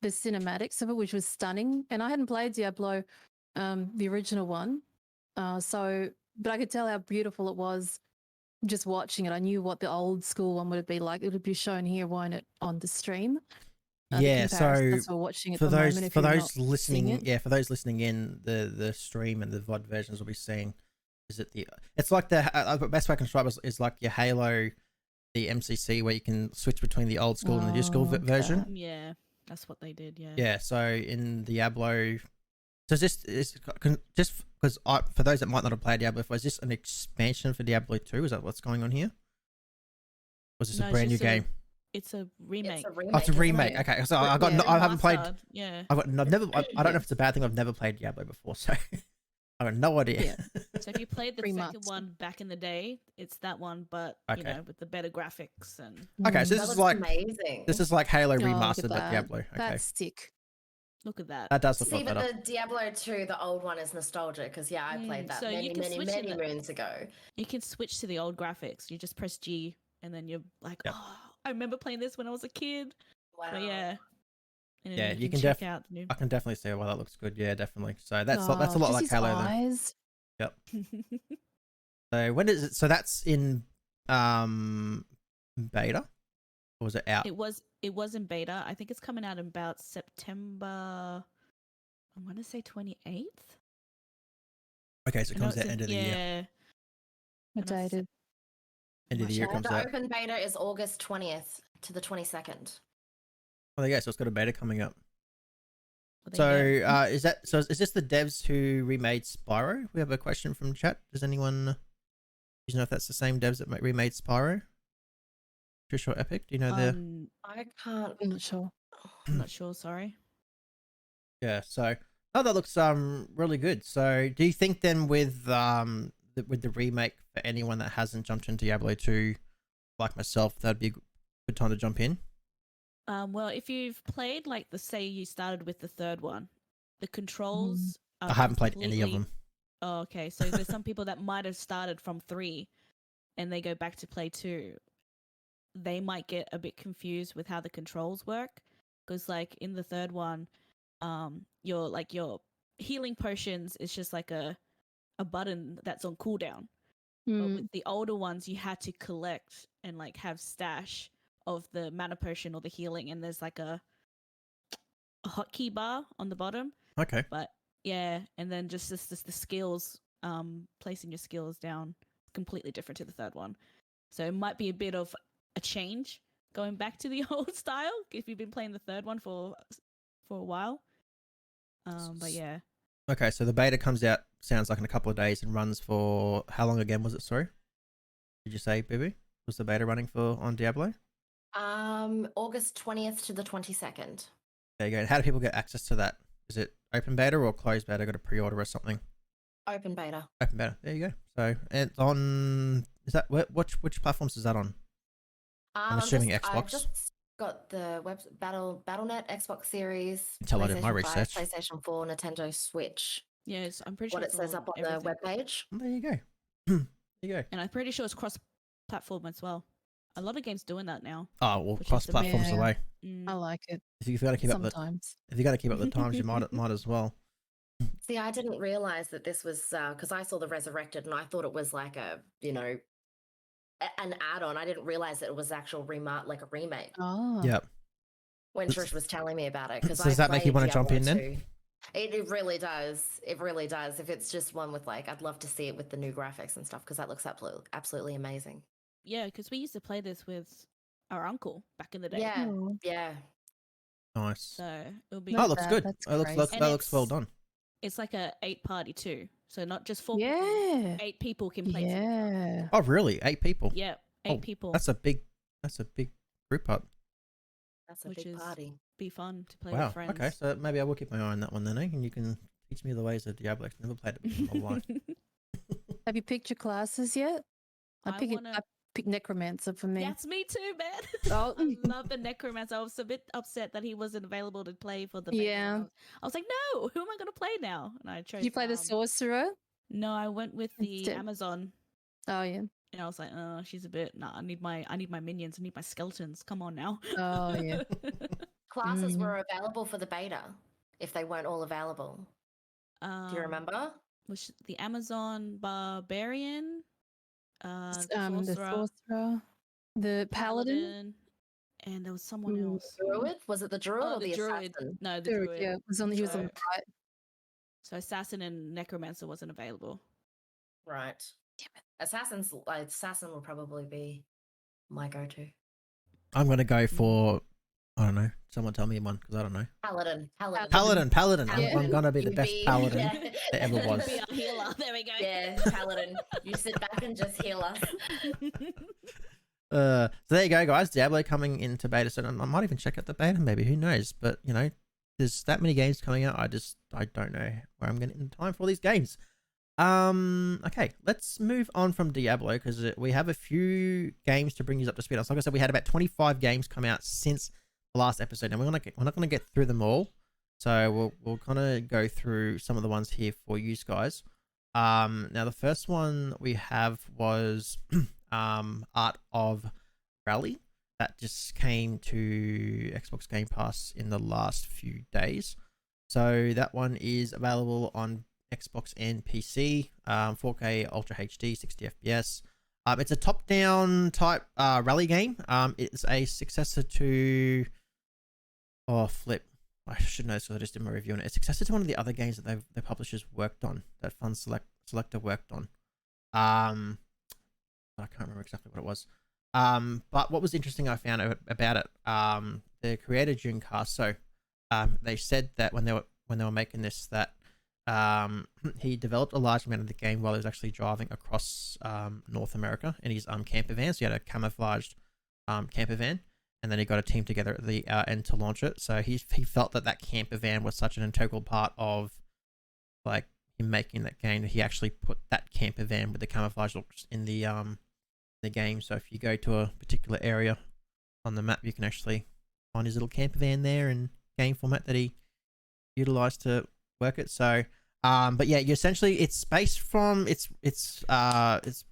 cinematics of it, which was stunning. And I hadn't played Diablo, the original one, but I could tell how beautiful it was just watching it. I knew what the old school one would be like. It would be shown here, won't it, on the stream? Yeah, so that's what we're watching at for the those moment, for those listening, for those listening in, the stream and the VOD versions will be seeing. It's like the best way I can describe it is like your Halo, the MCC, where you can switch between the old school and the new school version. Yeah, that's what they did. Yeah. Yeah. So in Diablo, so just because for those that might not have played Diablo, is this an expansion for Diablo 2? Is that what's going on here? Or is this a brand new game? It's a remake. Oh, it's a remake. Okay, so I haven't played. Yeah. I don't know if it's a bad thing. I've never played Diablo before, so I got no idea. Yeah. So if you played the second one back in the day, it's that one, but with the better graphics and. Okay, so this is like amazing. This is like Halo look at Remastered, but that. Diablo. Okay, That's sick. Look at that. that does look a See, lot but better. the Diablo 2, the old one, is nostalgic because I played that So you can switch many in moons ago. You can switch to the old graphics. You just press G, and then you're like, oh, I remember playing this when I was a kid. Wow. But yeah. And Yeah, then you can check out the new. I can definitely see why that looks good. Yeah, definitely. So that's a lot like Halo. Eyes. Then. Yep. So when is it? So that's in beta, or was it out? It was in beta. I think it's coming out in about September. I want to say 28th. Okay, so it comes out end of the year. Yeah. Dated. End of the year comes The out. open beta is August 20th to the 22nd. Oh, there you go. So it's got a beta coming up. Well, So there you go. is this the devs who remade Spyro? We have a question from chat. Does anyone know if that's the same devs that remade Spyro? Trish or Epic? Do you know I can't. I'm not sure. I'm not sure. Sorry. Yeah. So that looks really good. So do you think then with the remake, for anyone that hasn't jumped into Diablo 2 like myself, that'd be a good time to jump in? Well, if you've played, like, say you started with the third one, the controls. I haven't played any of them. Oh, okay. So there's some people that might have started from 3, and they go back to play 2. They might get a bit confused with how the controls work, because like in the third one, your healing potions is just like a button that's on cooldown. But with the older ones, you had to collect and like have stash of the mana potion or the healing, and there's like a hotkey bar on the bottom. Okay. But yeah, and then just the skills, placing your skills down, completely different to the third one. So it might be a bit of a change going back to the old style if you've been playing the third one for a while. But yeah. Okay, so the beta comes out, sounds like in a couple of days, and runs for how long again was it? Sorry, did you say, Bibi? Was the beta running for on Diablo? August 20th to the 22nd. There you go. And how do people get access to that? Is it open beta or closed beta? Got to pre-order or something? Open beta. Open beta. There you go. So it's on. Is that which platforms is that on? I'm assuming Xbox. I've just got the BattleNet, Xbox Series, Until I did my PlayStation 5, research. PlayStation 4, Nintendo Switch. Yes, I'm pretty sure What it it's says up on everything. the webpage. There you go. There you go. And I'm pretty sure it's cross-platform as well. A lot of games doing that now. Oh well, Which is cross the platforms Yeah. away. I like it If you've got to keep up sometimes. if you got to keep up with the times, you might as well. See, I didn't realize that this was because I saw the Resurrected and I thought it was like an add-on. I didn't realize that it was actual like a remake. Oh. Yep. When Trish was telling me about it, because So does that make you want to jump in then? It really does. It really does. If it's just one with I'd love to see it with the new graphics and stuff because that looks absolutely amazing. Yeah, because we used to play this with our uncle back in the day. Yeah, Oh. yeah. Nice. So it'll be. Oh, it looks that. good. That's That great. looks And that looks well it's- done. It's like a 8-party too. So not just 4 people. Yeah. 8 people can play. together. Yeah. Oh really? 8 people. Yeah, 8 Oh, people. That's a big group up. That's a Which big is- party. Be fun to play Wow. with friends. Okay, so maybe I will keep my eye on that one then, eh? And you can teach me the ways of Diablo. I've never played it before in my life. Have you picked your classes yet? I I pick wanna- I pick Necromancer for me. That's me too, man. Oh. I love the Necromancer. I was a bit upset that he wasn't available to play for the beta. Yeah. I was like, no, who am I going to play now? And I chose. Did you play the Sorcerer? No, I went with the Instead. Amazon. Oh yeah. And I was like, oh, she's a bit. Nah, I need my minions. I need my skeletons. Come on now. Oh yeah. Classes were available for the beta if they weren't all available. Do you remember? Was the Amazon Barbarian? The The Sorcerer, the Paladin. and there was someone Mm. else. Druid? Was it the Druid Oh, or the Druid. Assassin? No, the Druid, Druid. yeah, he was on the So- right. So Assassin and Necromancer wasn't available. Right. Assassin will probably be my go-to. I'm gonna go for I don't know. Someone tell me one because I don't know. Paladin. Paladin. Yeah. I'm gonna be the You best be- paladin yeah. there ever You was. be our healer. There we go. Yeah, Paladin. You sit back and just heal us. So there you go, guys. Diablo coming into beta soon. I might even check out the beta, maybe. Who knows? But there's that many games coming out. I don't know where I'm going in time for all these games. Okay, let's move on from Diablo because we have a few games to bring you up to speed on. So like I said, we had about 25 games come out since the last episode, and we're not gonna get through them all. So we'll kind of go through some of the ones here for you guys. Now the first one we have was Art of Rally that just came to Xbox Game Pass in the last few days. So that one is available on Xbox and PC, 4K Ultra HD, 60 FPS. It's a top-down type rally game. It's a successor to Flip. I should know this because I just did my review on it. It's successor to one of the other games that the publishers worked on, that Fun Selector worked on. I can't remember exactly what it was. But what was interesting I found about it, the creator Junecast, so they said that when they were making this, that he developed a large amount of the game while he was actually driving across North America in his camper van. So he had a camouflaged camper van, and then he got a team together at the end to launch it. So he felt that camper van was such an integral part of like him making that game that he actually put that camper van with the camouflage looks in the game. So if you go to a particular area on the map, you can actually find his little camper van there in game format that he utilized to work it. So but yeah, essentially it's based from it's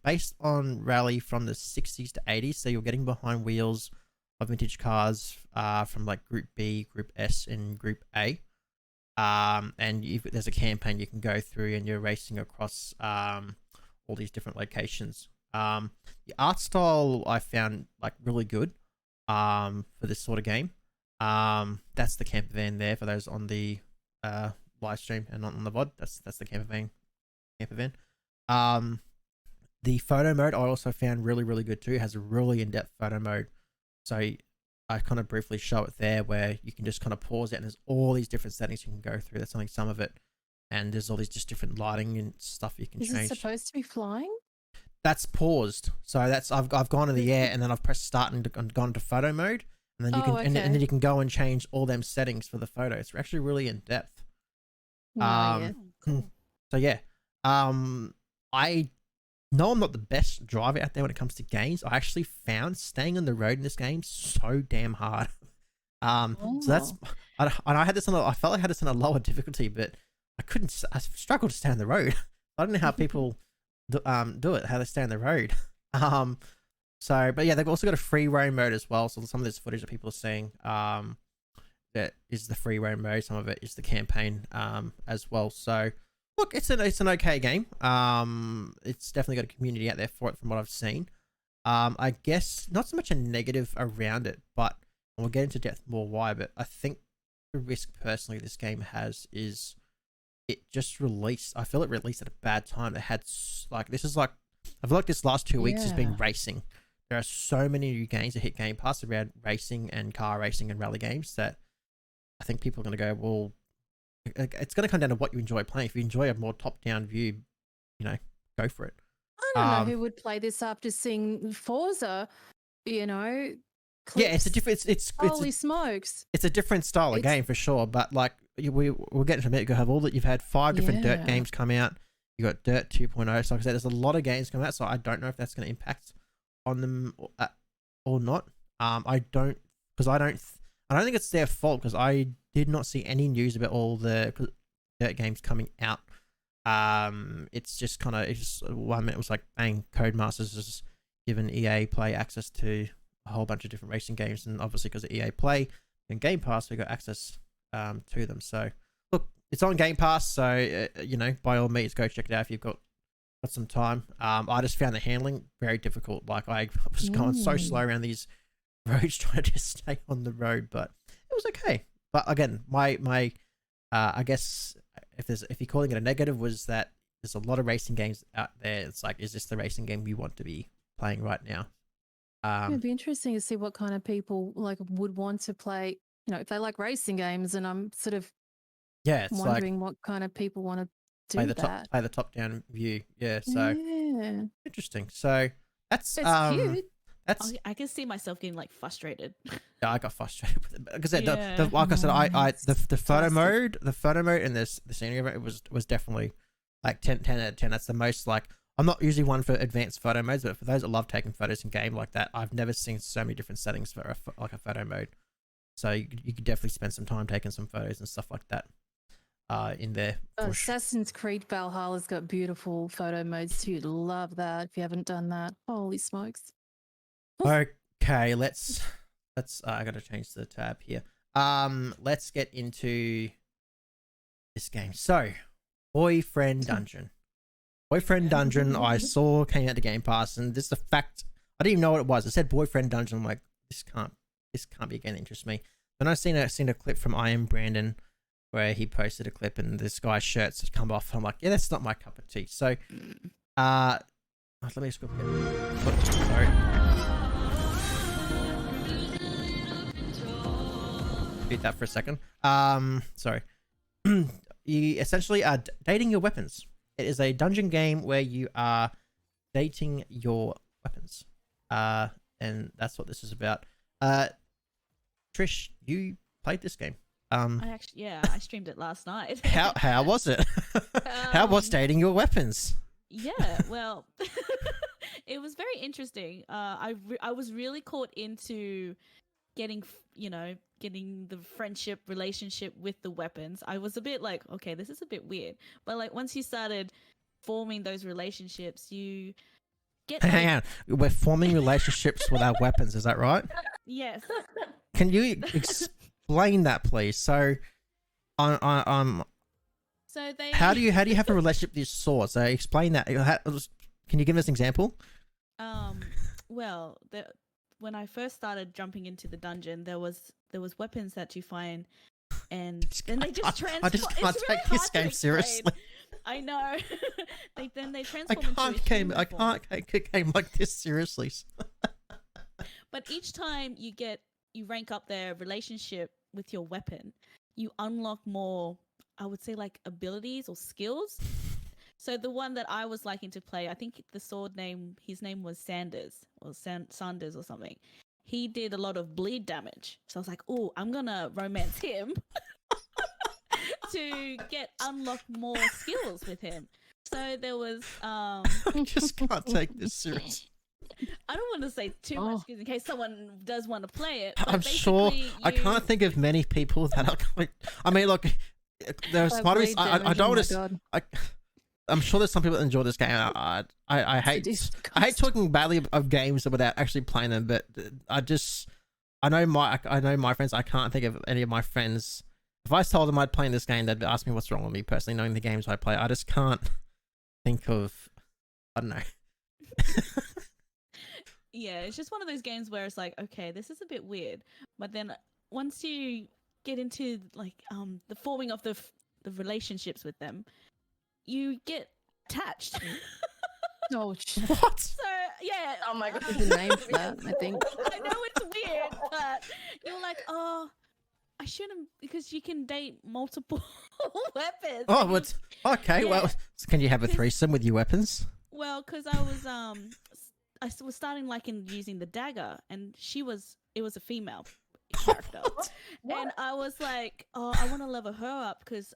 based on rally from the 60s to 80s. So you're getting behind wheels of vintage cars from like Group B, Group S, and Group A. And there's a campaign you can go through, and you're racing across all these different locations. The art style I found like really good. for this sort of game. That's the camper van there for those on the live stream and not on the VOD. That's the camper van. The photo mode I also found really, really good too. It has a really in-depth photo mode. So I kind of briefly show it there where you can just kind of pause it and there's all these different settings you can go through. That's only some of it. And there's all these just different lighting and stuff you can change. Is it supposed to be flying? That's paused. So that's I've gone in the air and then I've pressed start and gone to photo mode. And then you can and then you can go and change all them settings for the photo. It's actually really in depth. Yeah. So yeah. I know I'm not the best driver out there when it comes to games. I actually found staying on the road in this game so damn hard. So that's I had this on I felt like I had this on a lower difficulty, but I struggled to stay on the road. I don't know how people do it, how they stay on the road. So but yeah, they've also got a free roam mode as well. So some of this footage that people are seeing that is the free roam mode, some of it is the campaign as well. So look, it's an okay game. It's definitely got a community out there for it from what I've seen. I guess not so much a negative around it, but we'll get into depth more why, but I think the risk personally this game has is it just released. I feel it released at a bad time. It had I feel like this last 2 weeks has been racing. There are so many new games that hit Game Pass around racing and car racing and rally games that I think people are going to go, well, it's going to come down to what you enjoy playing. If you enjoy a more top-down view, go for it. I don't know who would play this after seeing Forza, clips. Yeah, it's a different. Holy smokes! It's a different style of game for sure. But like we'll get into a minute. You have all that. You've had 5 different Dirt games come out. You got Dirt 2.0. So like I said, there's a lot of games coming out. So I don't know if that's going to impact on them or not. I don't think it's their fault because I did not see any news about all the Dirt games coming out. It's just one minute it was like, bang, Codemasters has given EA Play access to a whole bunch of different racing games, and obviously because of EA Play and Game Pass, we got access to them. So look, it's on Game Pass, so by all means, go check it out if you've got some time. I just found the handling very difficult. Like I was going so slow around these roads trying to just stay on the road, but it was okay. But again, my I guess if you're calling it a negative, was that there's a lot of racing games out there. It's like, is this the racing game you want to be playing right now? It'd be interesting to see what kind of people would want to play. If they like racing games, and I'm sort of it's wondering what kind of people want to do play the top down view. Yeah, so interesting. So that's cute. I can see myself getting frustrated. Yeah, I got frustrated with it because like I said, the photo mode, and the scenery of it was definitely 10 out of 10. That's the most I'm not usually one for advanced photo modes, but for those that love taking photos in game like that, I've never seen so many different settings for a photo mode. So you could definitely spend some time taking some photos and stuff like that in there. Assassin's Creed Valhalla's got beautiful photo modes too. Love that. If you haven't done that, holy smokes. Okay, let's I gotta change the tab here. Let's get into this game. So, Boyfriend Dungeon. Boyfriend Dungeon, I saw came out to Game Pass, and this is a fact. I didn't even know what it was. It said Boyfriend Dungeon. I'm like, this can't be a game that interests me. Then I seen a clip from I Am Brandon where he posted a clip and this guy's shirts had come off. I'm like, yeah, that's not my cup of tea. So, let me just go. Sorry. Repeat that for a second. Sorry. You essentially are dating your weapons. It is a dungeon game where you are dating your weapons. And that's what this is about. Trish, you played this game. I streamed it last night. How was it? How was dating your weapons? Yeah, well, it was very interesting. I was really caught into getting the friendship relationship with the weapons. I was a bit like, okay, this is a bit weird. But once you started forming those relationships, you get... Hang on. We're forming relationships with our weapons, is that right? Yes. Can you explain that, please? So, So they... How do you have a relationship with your sword? So explain that. Can you give us an example? Well, when I first started jumping into the dungeon, there was weapons that you find, and then they just transform. I just can't it's really take this hard to game explain. seriously. I know. they I transform into a can't game. human I form. can't take a game like this seriously. But each time you rank up their relationship with your weapon, you unlock more, I would say, like abilities or skills. So the one that I was liking to play, I think his name was Sanders or Sanders or something. He did a lot of bleed damage. So I was like, oh, I'm going to romance him to unlock more skills with him. So there was... I just can't take this seriously. I don't want to say too much because in case someone does want to play it. I'm sure I can't think of many people that are going. I mean, look, there's might be. I don't want to. I'm sure there's some people that enjoy this game. I hate talking badly of games without actually playing them, but I know my friends. I can't think of any of my friends. If I told them I'd play this game, they'd ask me what's wrong with me personally, knowing the games I play. I just can't think of. I don't know. Yeah, it's just one of those games where it's like, okay, this is a bit weird, but then once you get into like the forming of the relationships with them, you get attached. Oh, What? So yeah. Oh my god. There's a name for that, I think. I know it's weird, but you're like, oh, I shouldn't, because you can date multiple weapons. Oh, what's okay? Yeah. Well, can you have a threesome with your weapons? Well, because I was starting like in using the dagger, and it was a female character, and I was like, oh, I want to level her up because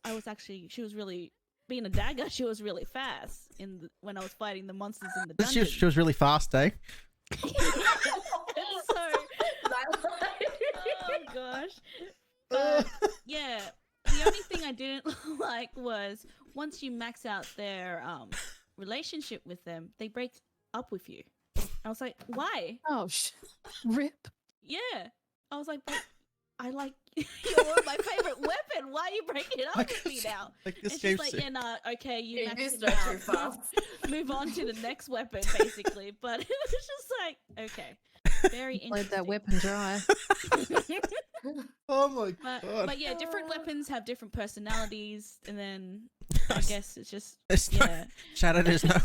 she was really being a dagger. She was really fast when I was fighting the monsters in the dungeon. She was really fast, eh? So, oh gosh, yeah. The only thing I didn't like was once you max out their relationship with them, they break up with you. I was like, why? Oh, rip. Yeah. I was like, but I like you're my favorite weapon. Why are you breaking up with me now? Like this And she's game's like, yeah, nah, okay, you Yeah, maxed you it start too out. fast. Move on to the next weapon, basically. But it was just like, okay, very Let interesting. that weapon dry. Oh my god! But yeah, different weapons have different personalities, and then I guess it's just It's yeah. Shadow, there's no.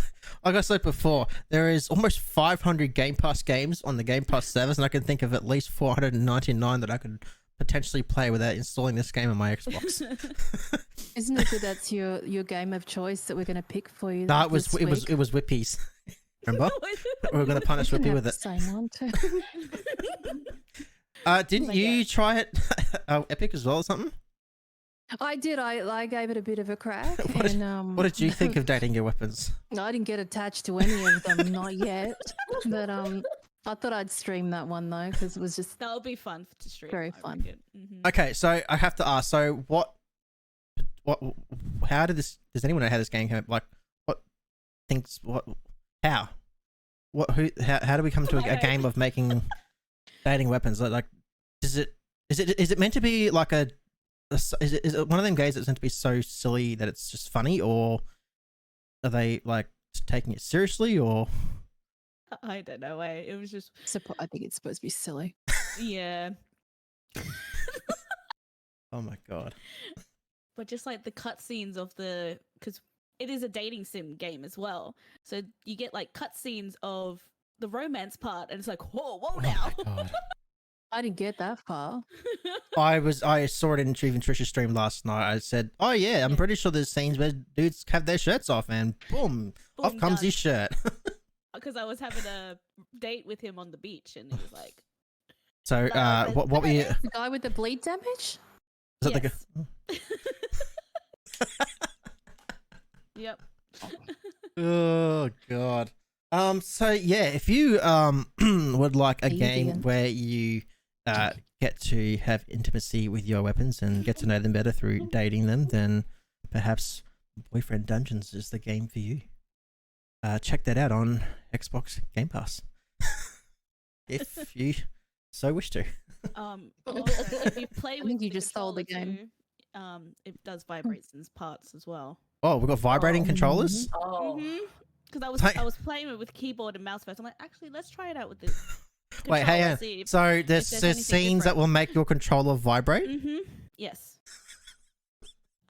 Like I said before, there is almost 500 Game Pass games on the Game Pass service, and I can think of at least 499 that I could potentially play without installing this game on my Xbox. Isn't it that that's your game of choice that we're going to pick for you? No, it was this week? Whippies. Remember? We were going to punish You can Whippy have with the it. same one too. Didn't you try it Epic as well or something? I did. I gave it a bit of a crack. What did you think of dating your weapons? I didn't get attached to any of them, not yet. But I thought I'd stream that one though because it was just That'll be fun to stream. Very I fun. reckon. Mhm. Okay, so I have to ask. So how did this? Does anyone know how this game came up? Like, how? How do we come to a game of making dating weapons? Like, is it meant to be like is it one of them games that's meant to be so silly that it's just funny, or are they like taking it seriously, or? I don't know. It was just I think it's supposed to be silly. yeah. Oh my god! But just like the cutscenes of because it is a dating sim game as well, so you get like cutscenes of the romance part, and it's like, whoa Oh now. my god! I didn't get that far. I saw it in even Trisha's stream last night. I said, "Oh yeah, I'm pretty sure there's scenes where dudes have their shirts off, and boom, off comes done. his shirt." Because I was having a date with him on the beach, and he was like, So, what were you? The guy with the bleed damage? Is that yes. Yep. Oh god. So yeah, if you would like a game Alien. where you get to have intimacy with your weapons and get to know them better through dating them, then perhaps Boyfriend Dungeons is the game for you. Check that out on Xbox Game Pass. If you so wish to. Also, if you play with think you the just stole the controller game. too, it does vibrate in parts as well. Oh, we've got vibrating Oh. controllers. Oh. Because I was playing it with keyboard and mouse first. I'm like, actually, let's try it out with this. Wait, controller. hey, See if, so there's there's anything scenes that different. will make your controller vibrate? Yes.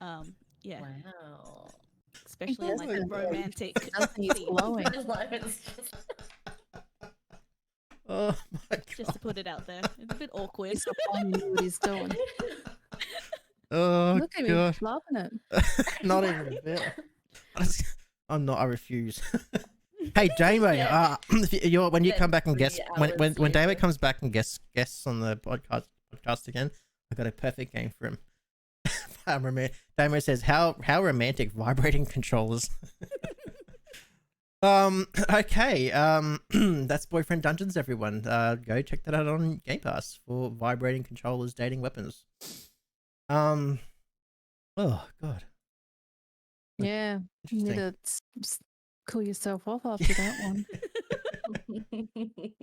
Yeah. Wow. Especially in does like a look good. romantic. I think it's scene. glowing. Oh my Just to god. put it out there, it's a bit awkward. He's not finding what he's doing. Oh Look at me god. loving it. Not even a bit. I'm not. I refuse. Hey, Jamie. Yeah. When you Then come back and 3 guest when hours David later. comes back and guests on the podcast again, I got a perfect game for him. Damo says, "How romantic vibrating controllers." Okay. That's Boyfriend Dungeons, everyone. Go check that out on Game Pass for vibrating controllers, dating weapons. Oh god. Yeah, you need Interesting. to cool yourself off after that one.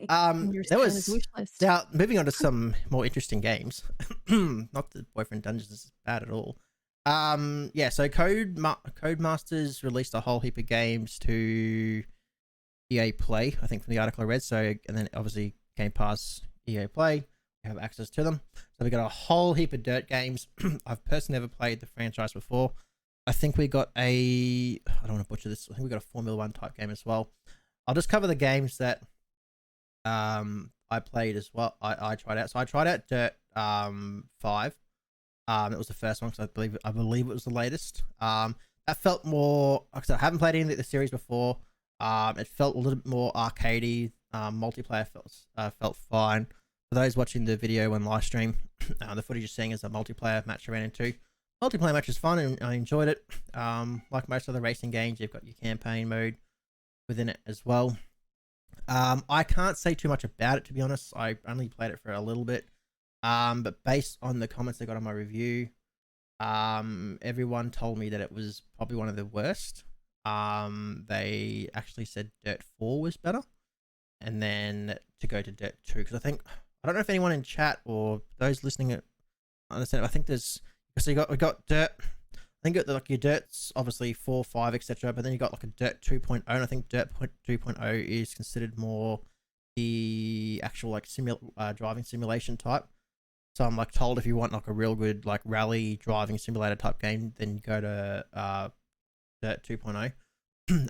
On your There Santa's was wish list. now moving on to some more interesting games. Not that Boyfriend Dungeons is bad at all. Yeah, so Codemasters released a whole heap of games to EA Play, I think from the article I read. So, and then obviously Game Pass, EA Play, we have access to them. So we got a whole heap of Dirt games. I've personally never played the franchise before. I think we got I don't want to butcher this. I think we got a Formula One type game as well. I'll just cover the games that I played as well. I tried out. So I tried out Dirt 5. It was the first one because I believe it was the latest. That felt more, like I said, I haven't played any of the series before. It felt a little bit more arcadey. Multiplayer felt fine. For those watching the video and live stream, the footage you're seeing is a multiplayer match I ran into. Multiplayer match is fun and I enjoyed it. Like most of the racing games, you've got your campaign mode within it as well. I can't say too much about it, to be honest. I only played it for a little bit. But based on the comments I got on my review, everyone told me that it was probably one of the worst. They actually said Dirt 4 was better, and then to go to Dirt 2, because I don't know if anyone in chat or those listening understand. I think there's, so we got Dirt. I think like your Dirt's obviously 4, 5, etc. But then you got like a Dirt 2.0, and I think Dirt 2.0 is considered more the actual like driving simulation type. So I'm like told if you want like a real good like rally driving simulator type game, then go to Dirt 2.0.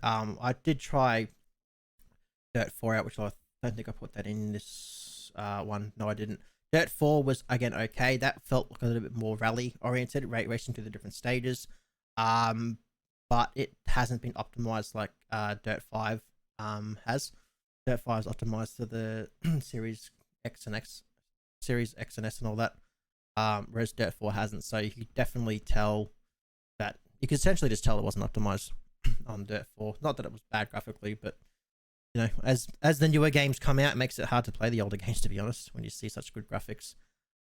I did try Dirt 4 out, which I don't think I put that in this one. No, I didn't. Dirt 4 was again okay. That felt like a little bit more rally oriented, racing through the different stages. But it hasn't been optimized like Dirt 5 has. Dirt 5 is optimized to the Series X and S and all that. Whereas Dirt 4 hasn't. So you could definitely tell that you could essentially just tell it wasn't optimized on Dirt 4. Not that it was bad graphically, but you know, as the newer games come out, it makes it hard to play the older games, to be honest, when you see such good graphics.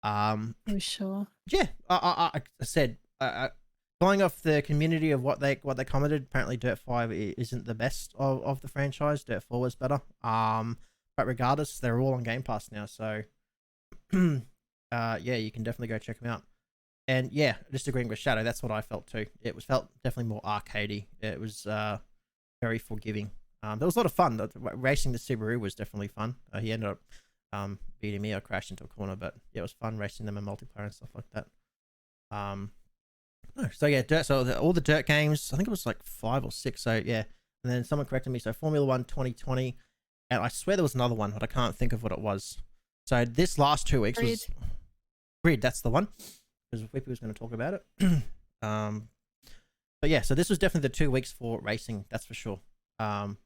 For sure. Yeah, I said, going off the community of what they commented, apparently Dirt 5 isn't the best of the franchise. Dirt 4 was better. But regardless, they're all on Game Pass now, so yeah, you can definitely go check them out. And yeah, just agreeing with Shadow, that's what I felt too. It felt definitely more arcadey. It was very forgiving. There was a lot of fun. Racing the Subaru was definitely fun. He ended up beating me. I crashed into a corner, but yeah, it was fun racing them in multiplayer and stuff like that. So yeah, all the Dirt games, I think it was like 5 or 6. So yeah, and then someone corrected me. So Formula One 2020, and I swear there was another one, but I can't think of what it was. So this last 2 weeks was Grid. That's the one, because Whippy was going to talk about it. But yeah, so this was definitely the 2 weeks for racing. That's for sure.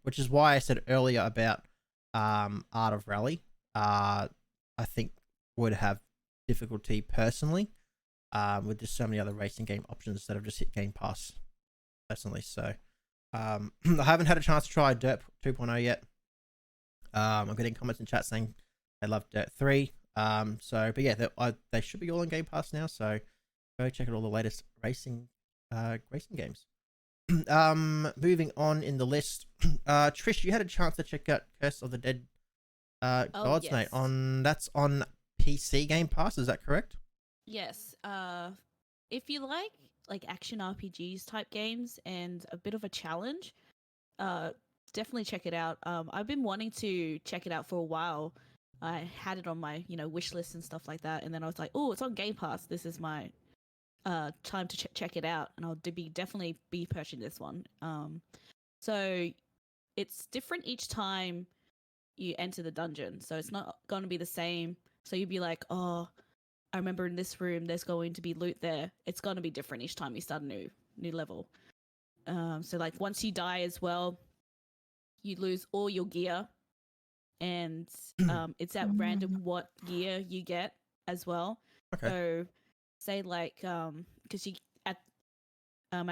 Which is why I said earlier about Art of Rally. I think would have difficulty personally with just so many other racing game options that have just hit Game Pass personally. So I haven't had a chance to try Dirt 2.0 yet. I'm getting comments in chat saying they love Dirt 3. But yeah, they should be all on Game Pass now. So go check out all the latest racing games. Moving on in the list, Trish, you had a chance to check out Curse of the Dead Gods, yes. mate. That's on PC Game Pass, is that correct? Yes. If you like action RPGs type games and a bit of a challenge, definitely check it out. I've been wanting to check it out for a while. I had it on my, wish list and stuff like that. And then I was like, oh, it's on Game Pass. This is my time to check it out. And I'll definitely be purchasing this one. So it's different each time you enter the dungeon. So it's not going to be the same. So you'd be like, oh, I remember in this room there's going to be loot there. It's going to be different each time you start a new level. So like once you die as well, you lose all your gear, and it's at random what gear you get as well. Okay. So say like because you at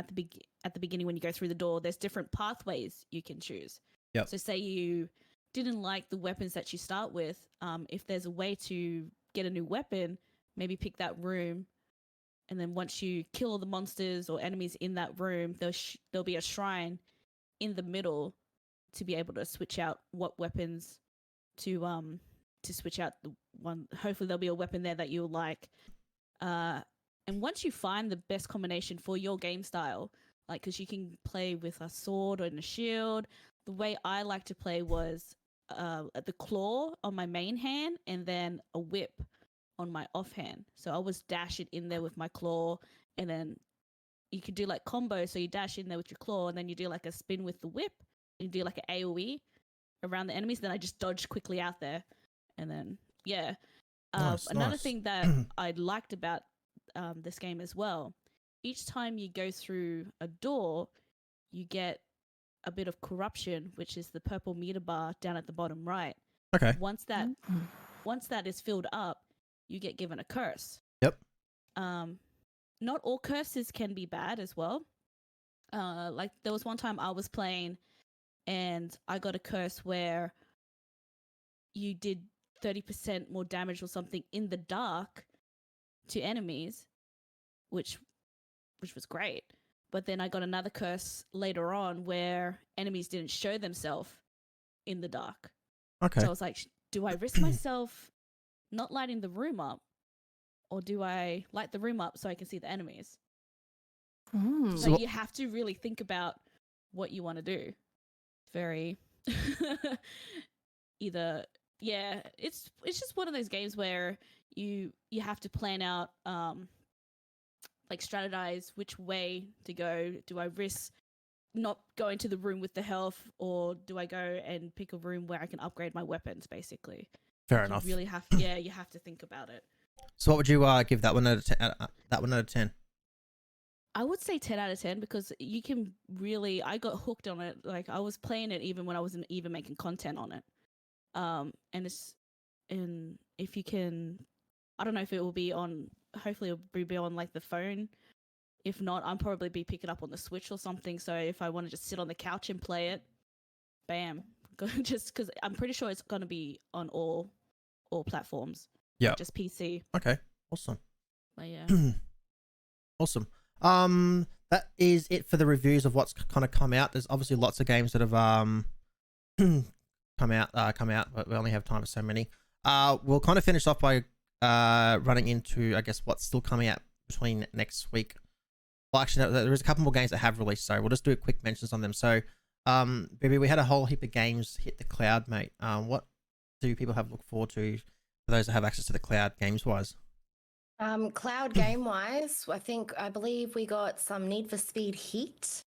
the beginning when you go through the door, there's different pathways you can choose. Yep. So say you didn't like the weapons that you start with, if there's a way to get a new weapon, maybe pick that room, and then once you kill all the monsters or enemies in that room, there'll be a shrine in the middle to be able to switch out what weapons to switch out the one. Hopefully there'll be a weapon there that you'll like. And once you find the best combination for your game style, like because you can play with a sword and a shield. The way I like to play was the claw on my main hand and then a whip on my offhand. So I was dashing in there with my claw, and then you could do like combos. So you dash in there with your claw, and then you do like a spin with the whip, and you do like an AoE around the enemies. Then I just dodge quickly out there, and then yeah. Another thing that I liked about this game as well, each time you go through a door, you get a bit of corruption, which is the purple meter bar down at the bottom right. Okay. Once that is filled up, you get given a curse. Yep. Not all curses can be bad as well. Like there was one time I was playing and I got a curse where you did 30% more damage or something in the dark to enemies, which was great. But then I got another curse later on where enemies didn't show themselves in the dark. Okay. So I was like, do I risk myself not lighting the room up, or do I light the room up so I can see the enemies? So you have to really think about what you want to do. Very it's just one of those games where you have to plan out like strategize which way to go. Do I risk not going to the room with the health, or do I go and pick a room where I can upgrade my weapons, basically? Fair enough. You really have you have to think about it. So what would you give that one out of 10? That one out of 10? I would say 10 out of 10 because you can really, I got hooked on it. Like I was playing it even when I wasn't even making content on it. And if you can, I don't know if it will be on, hopefully it'll be on like the phone. If not, I'll probably be picking up on the Switch or something. So if I want to just sit on the couch and play it, bam. Just because I'm pretty sure it's going to be on all platforms. Yeah. Not just PC. Okay. Awesome. But yeah. Awesome. That is it for the reviews of what's kind of come out. There's obviously lots of games that have come out, but we only have time for so many. We'll kind of finish off by running into, I guess, what's still coming out between next week. Well, actually, no, there is a couple more games that have released, so we'll just do a quick mentions on them. So, Baby, we had a whole heap of games hit the cloud, mate. What do people have to look forward to for those that have access to the cloud games-wise? Cloud game-wise, I believe we got some Need for Speed Heat.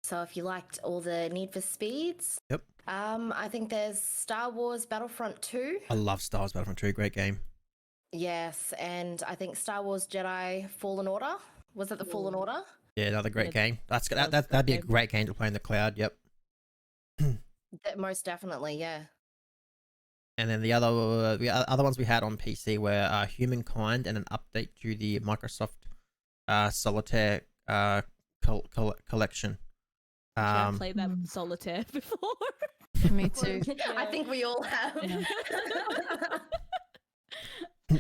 So if you liked all the Need for Speeds. Yep. I think there's Star Wars Battlefront 2. I love Star Wars Battlefront 2, great game. Yes, and I think Star Wars Jedi Fallen Order. Was it the Fallen Order? Yeah, another great game. That'd be a great game to play in the cloud. Yep. Most definitely, yeah. And then the other ones we had on PC were Humankind and an update to the Microsoft Solitaire collection. I've played that Solitaire before. Me too. Yeah. I think we all have. Yeah.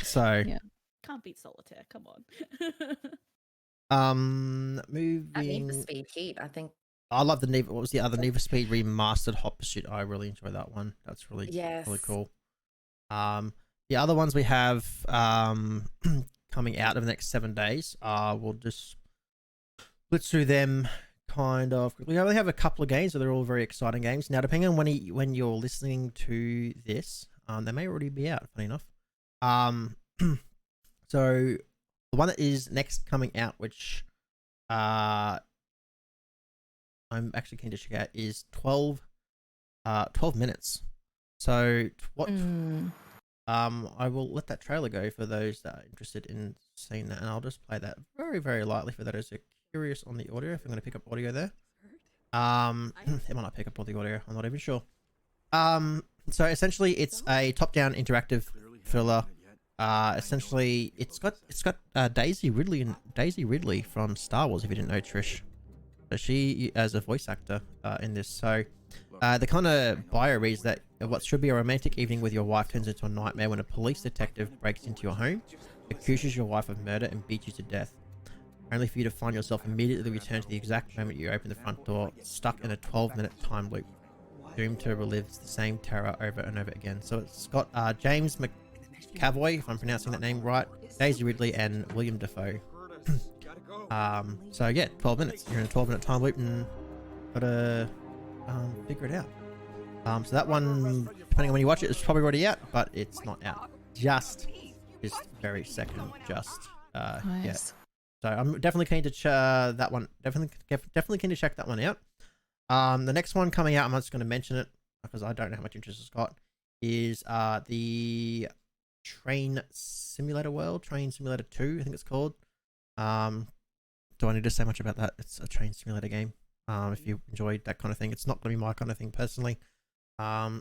So yeah. Can't beat Solitaire. Come on. Moving. Need for Speed Heat, I think. I love the Need. What was the other Need for Speed Remastered Hot Pursuit? I really enjoy that one. That's really cool. The other ones we have coming out in the next 7 days. We'll just let's do them kind of quickly. We only have a couple of games, so they're all very exciting games. Now, depending on when you're listening to this, They may already be out, funny enough. So the one that is next coming out, which I'm actually keen to check out, is 12 minutes. So what? I will let that trailer go for those that are interested in seeing that, and I'll just play that very, very lightly for those who are curious on the audio. If I'm going to pick up audio there, it might not pick up all the audio. I'm not even sure. So essentially, it's a top-down interactive thriller. Essentially, it's got Daisy Ridley from Star Wars. If you didn't know, Trish, so she as a voice actor in this. So the kind of bio reads that what should be a romantic evening with your wife turns into a nightmare when a police detective breaks into your home, accuses your wife of murder, and beats you to death, only for you to find yourself immediately returned to the exact moment you open the front door, stuck in a 12-minute time loop, doomed to relive the same terror over and over again. So it's got James McAvoy, if I'm pronouncing that name right, Daisy Ridley, and William Dafoe. So yeah, 12 minutes. You're in a 12-minute time loop and gotta figure it out. So that one, depending on when you watch it, it's probably already out, but it's not out just this very second. Nice. Yeah. So I'm definitely keen to that one. Definitely keen to check that one out. The next one coming out, I'm just going to mention it because I don't know how much interest it's got, is the Train Simulator World, Train Simulator 2, I think it's called. Do I need to say much about that? It's a train simulator game. If you enjoyed that kind of thing, it's not going to be my kind of thing personally. I'd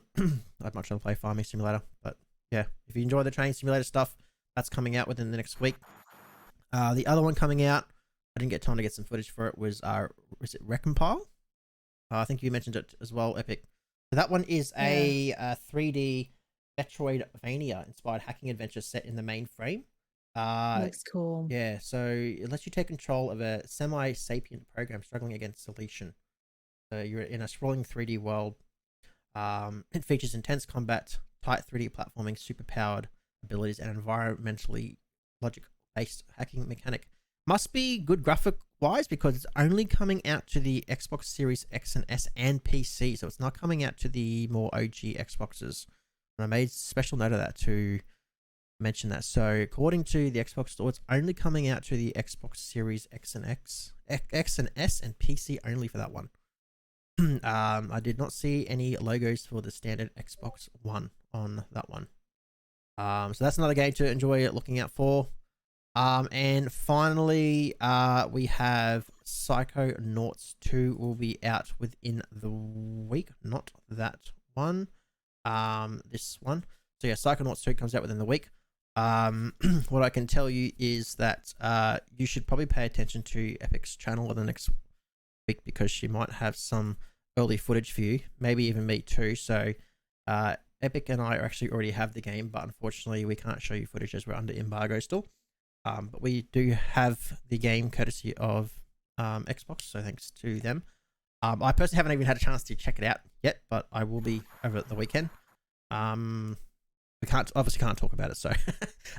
much rather play Farming Simulator, but yeah, if you enjoy the train simulator stuff, that's coming out within the next week. The other one coming out, I didn't get time to get some footage for it, was it Recompile? I think you mentioned it as well, Epic. So that one is a 3D Metroidvania inspired hacking adventure set in the mainframe. Looks cool. Yeah, so it lets you take control of a semi-sapient program struggling against deletion. So you're in a sprawling 3D world. It features intense combat, tight 3D platforming, super-powered abilities, and environmentally logic-based hacking mechanic. Must be good graphic-wise because it's only coming out to the Xbox Series X and S and PC, so it's not coming out to the more OG Xboxes. And I made special note of that to mention that. So according to the Xbox Store, it's only coming out to the Xbox Series X and S and PC only for that one. I did not see any logos for the standard Xbox One on that one. So that's another game to enjoy looking out for. And finally, we have Psychonauts 2 will be out within the week. Not that one. This one. So yeah, Psychonauts 2 comes out within the week. What I can tell you is that you should probably pay attention to Epic's channel in the next week because she might have some early footage for you, maybe even me too. So Epic and I actually already have the game, but unfortunately we can't show you footage as we're under embargo still. But we do have the game courtesy of Xbox, so thanks to them. I personally haven't even had a chance to check it out yet, but I will be over the weekend. We obviously can't talk about it, so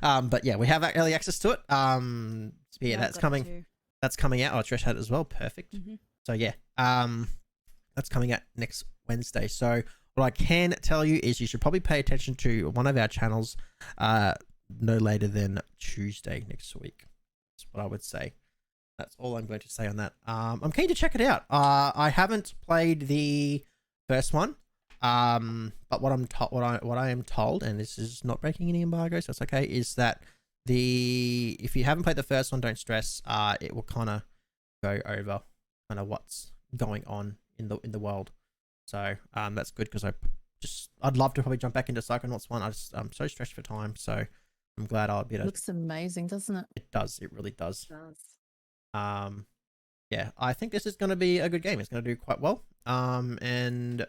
but yeah, we have early access to it. So yeah, that's coming out. Oh, Trish had it as well. Perfect. So yeah, that's coming out next Wednesday. So what I can tell you is you should probably pay attention to one of our channels no later than Tuesday next week. That's what I would say. That's all I'm going to say on that. I'm keen to check it out. I haven't played the first one. But what I am told, and this is not breaking any embargo, so it's okay, is that if you haven't played the first one, don't stress. It will kind of go over kind of what's going on in the world. So that's good because I'd love to probably jump back into Psychonauts 1. I'm so stretched for time, so I'm glad I'll be able to. Looks amazing, doesn't it? It does. It really does. Yeah, I think this is going to be a good game. It's going to do quite well. And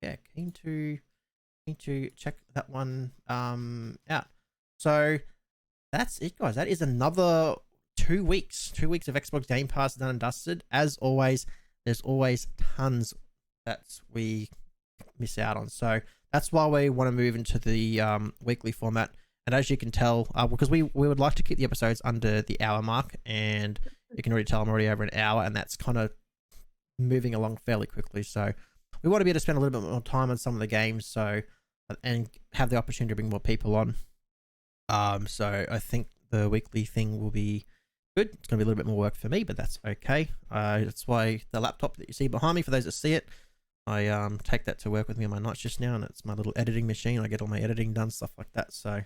yeah, keen to check that one out. So that's it, guys. That is another 2 weeks. 2 weeks of Xbox Game Pass done and dusted. As always, there's always tons that we miss out on. So that's why we want to move into the weekly format. And as you can tell, because we would like to keep the episodes under the hour mark, and you can already tell I'm already over an hour, and that's kind of moving along fairly quickly. So we want to be able to spend a little bit more time on some of the games. So and have the opportunity to bring more people on. So I think the weekly thing will be good. It's going to be a little bit more work for me, but that's okay. That's why the laptop that you see behind me, for those that see it, I take that to work with me on my nights just now, and it's my little editing machine. I get all my editing done, stuff like that. So,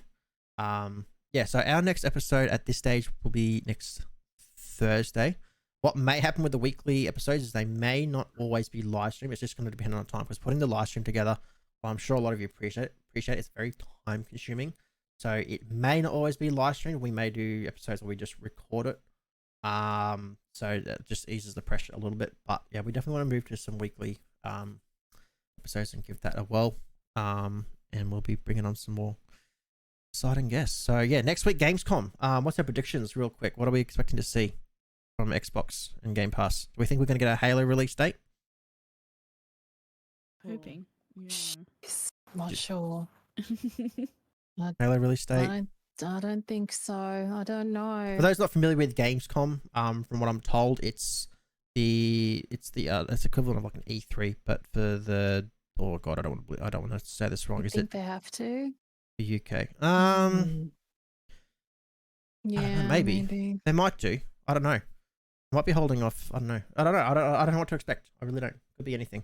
yeah. So our next episode at this stage will be next Thursday. What may happen with the weekly episodes is they may not always be live stream. It's just going to depend on time, because putting the live stream together, well, I'm sure a lot of you appreciate it. It's very time consuming. So it may not always be live stream. We may do episodes where we just record it. So that just eases the pressure a little bit. But yeah, we definitely want to move to some weekly episodes and give that a whirl. And we'll be bringing on some more exciting guests. So yeah, next week Gamescom. What's our predictions, real quick? What are we expecting to see from Xbox and Game Pass? Do we think we're going to get a Halo release date? Hoping. Not sure. Halo release date? I don't think so. I don't know. For those not familiar with Gamescom, from what I'm told, it's equivalent of like an E3, but for the, oh god, I don't want to say this wrong. I think they have to. The UK? Yeah, I don't know, maybe they might do. I don't know. Might be holding off. I don't know. I don't know what to expect. I really don't. Could be anything.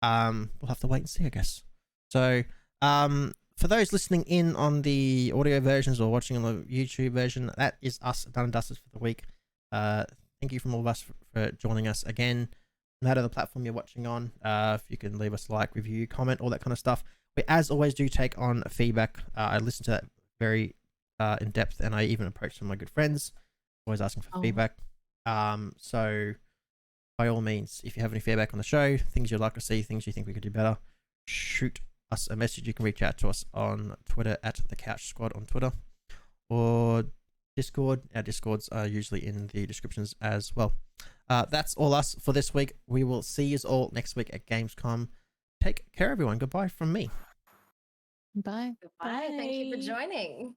We'll have to wait and see, I guess. So, for those listening in on the audio versions or watching on the YouTube version, that is us done and dusted for the week. Thank you from all of us for joining us again. No matter the platform you're watching on, if you can leave us a like, review, comment, all that kind of stuff. We, as always, do take on feedback. I listen to that very in depth, and I even approach some of my good friends, always asking for feedback. So by all means, if you have any feedback on the show, things you'd like to see, things you think we could do better, shoot us a message. You can reach out to us on Twitter at TheCouchSquad on Twitter, or Discord. Our Discords are usually in the descriptions as well. That's all us for this week. We will see you all next week at Gamescom. Take care, everyone. Goodbye from me. Bye. Goodbye. Thank you for joining.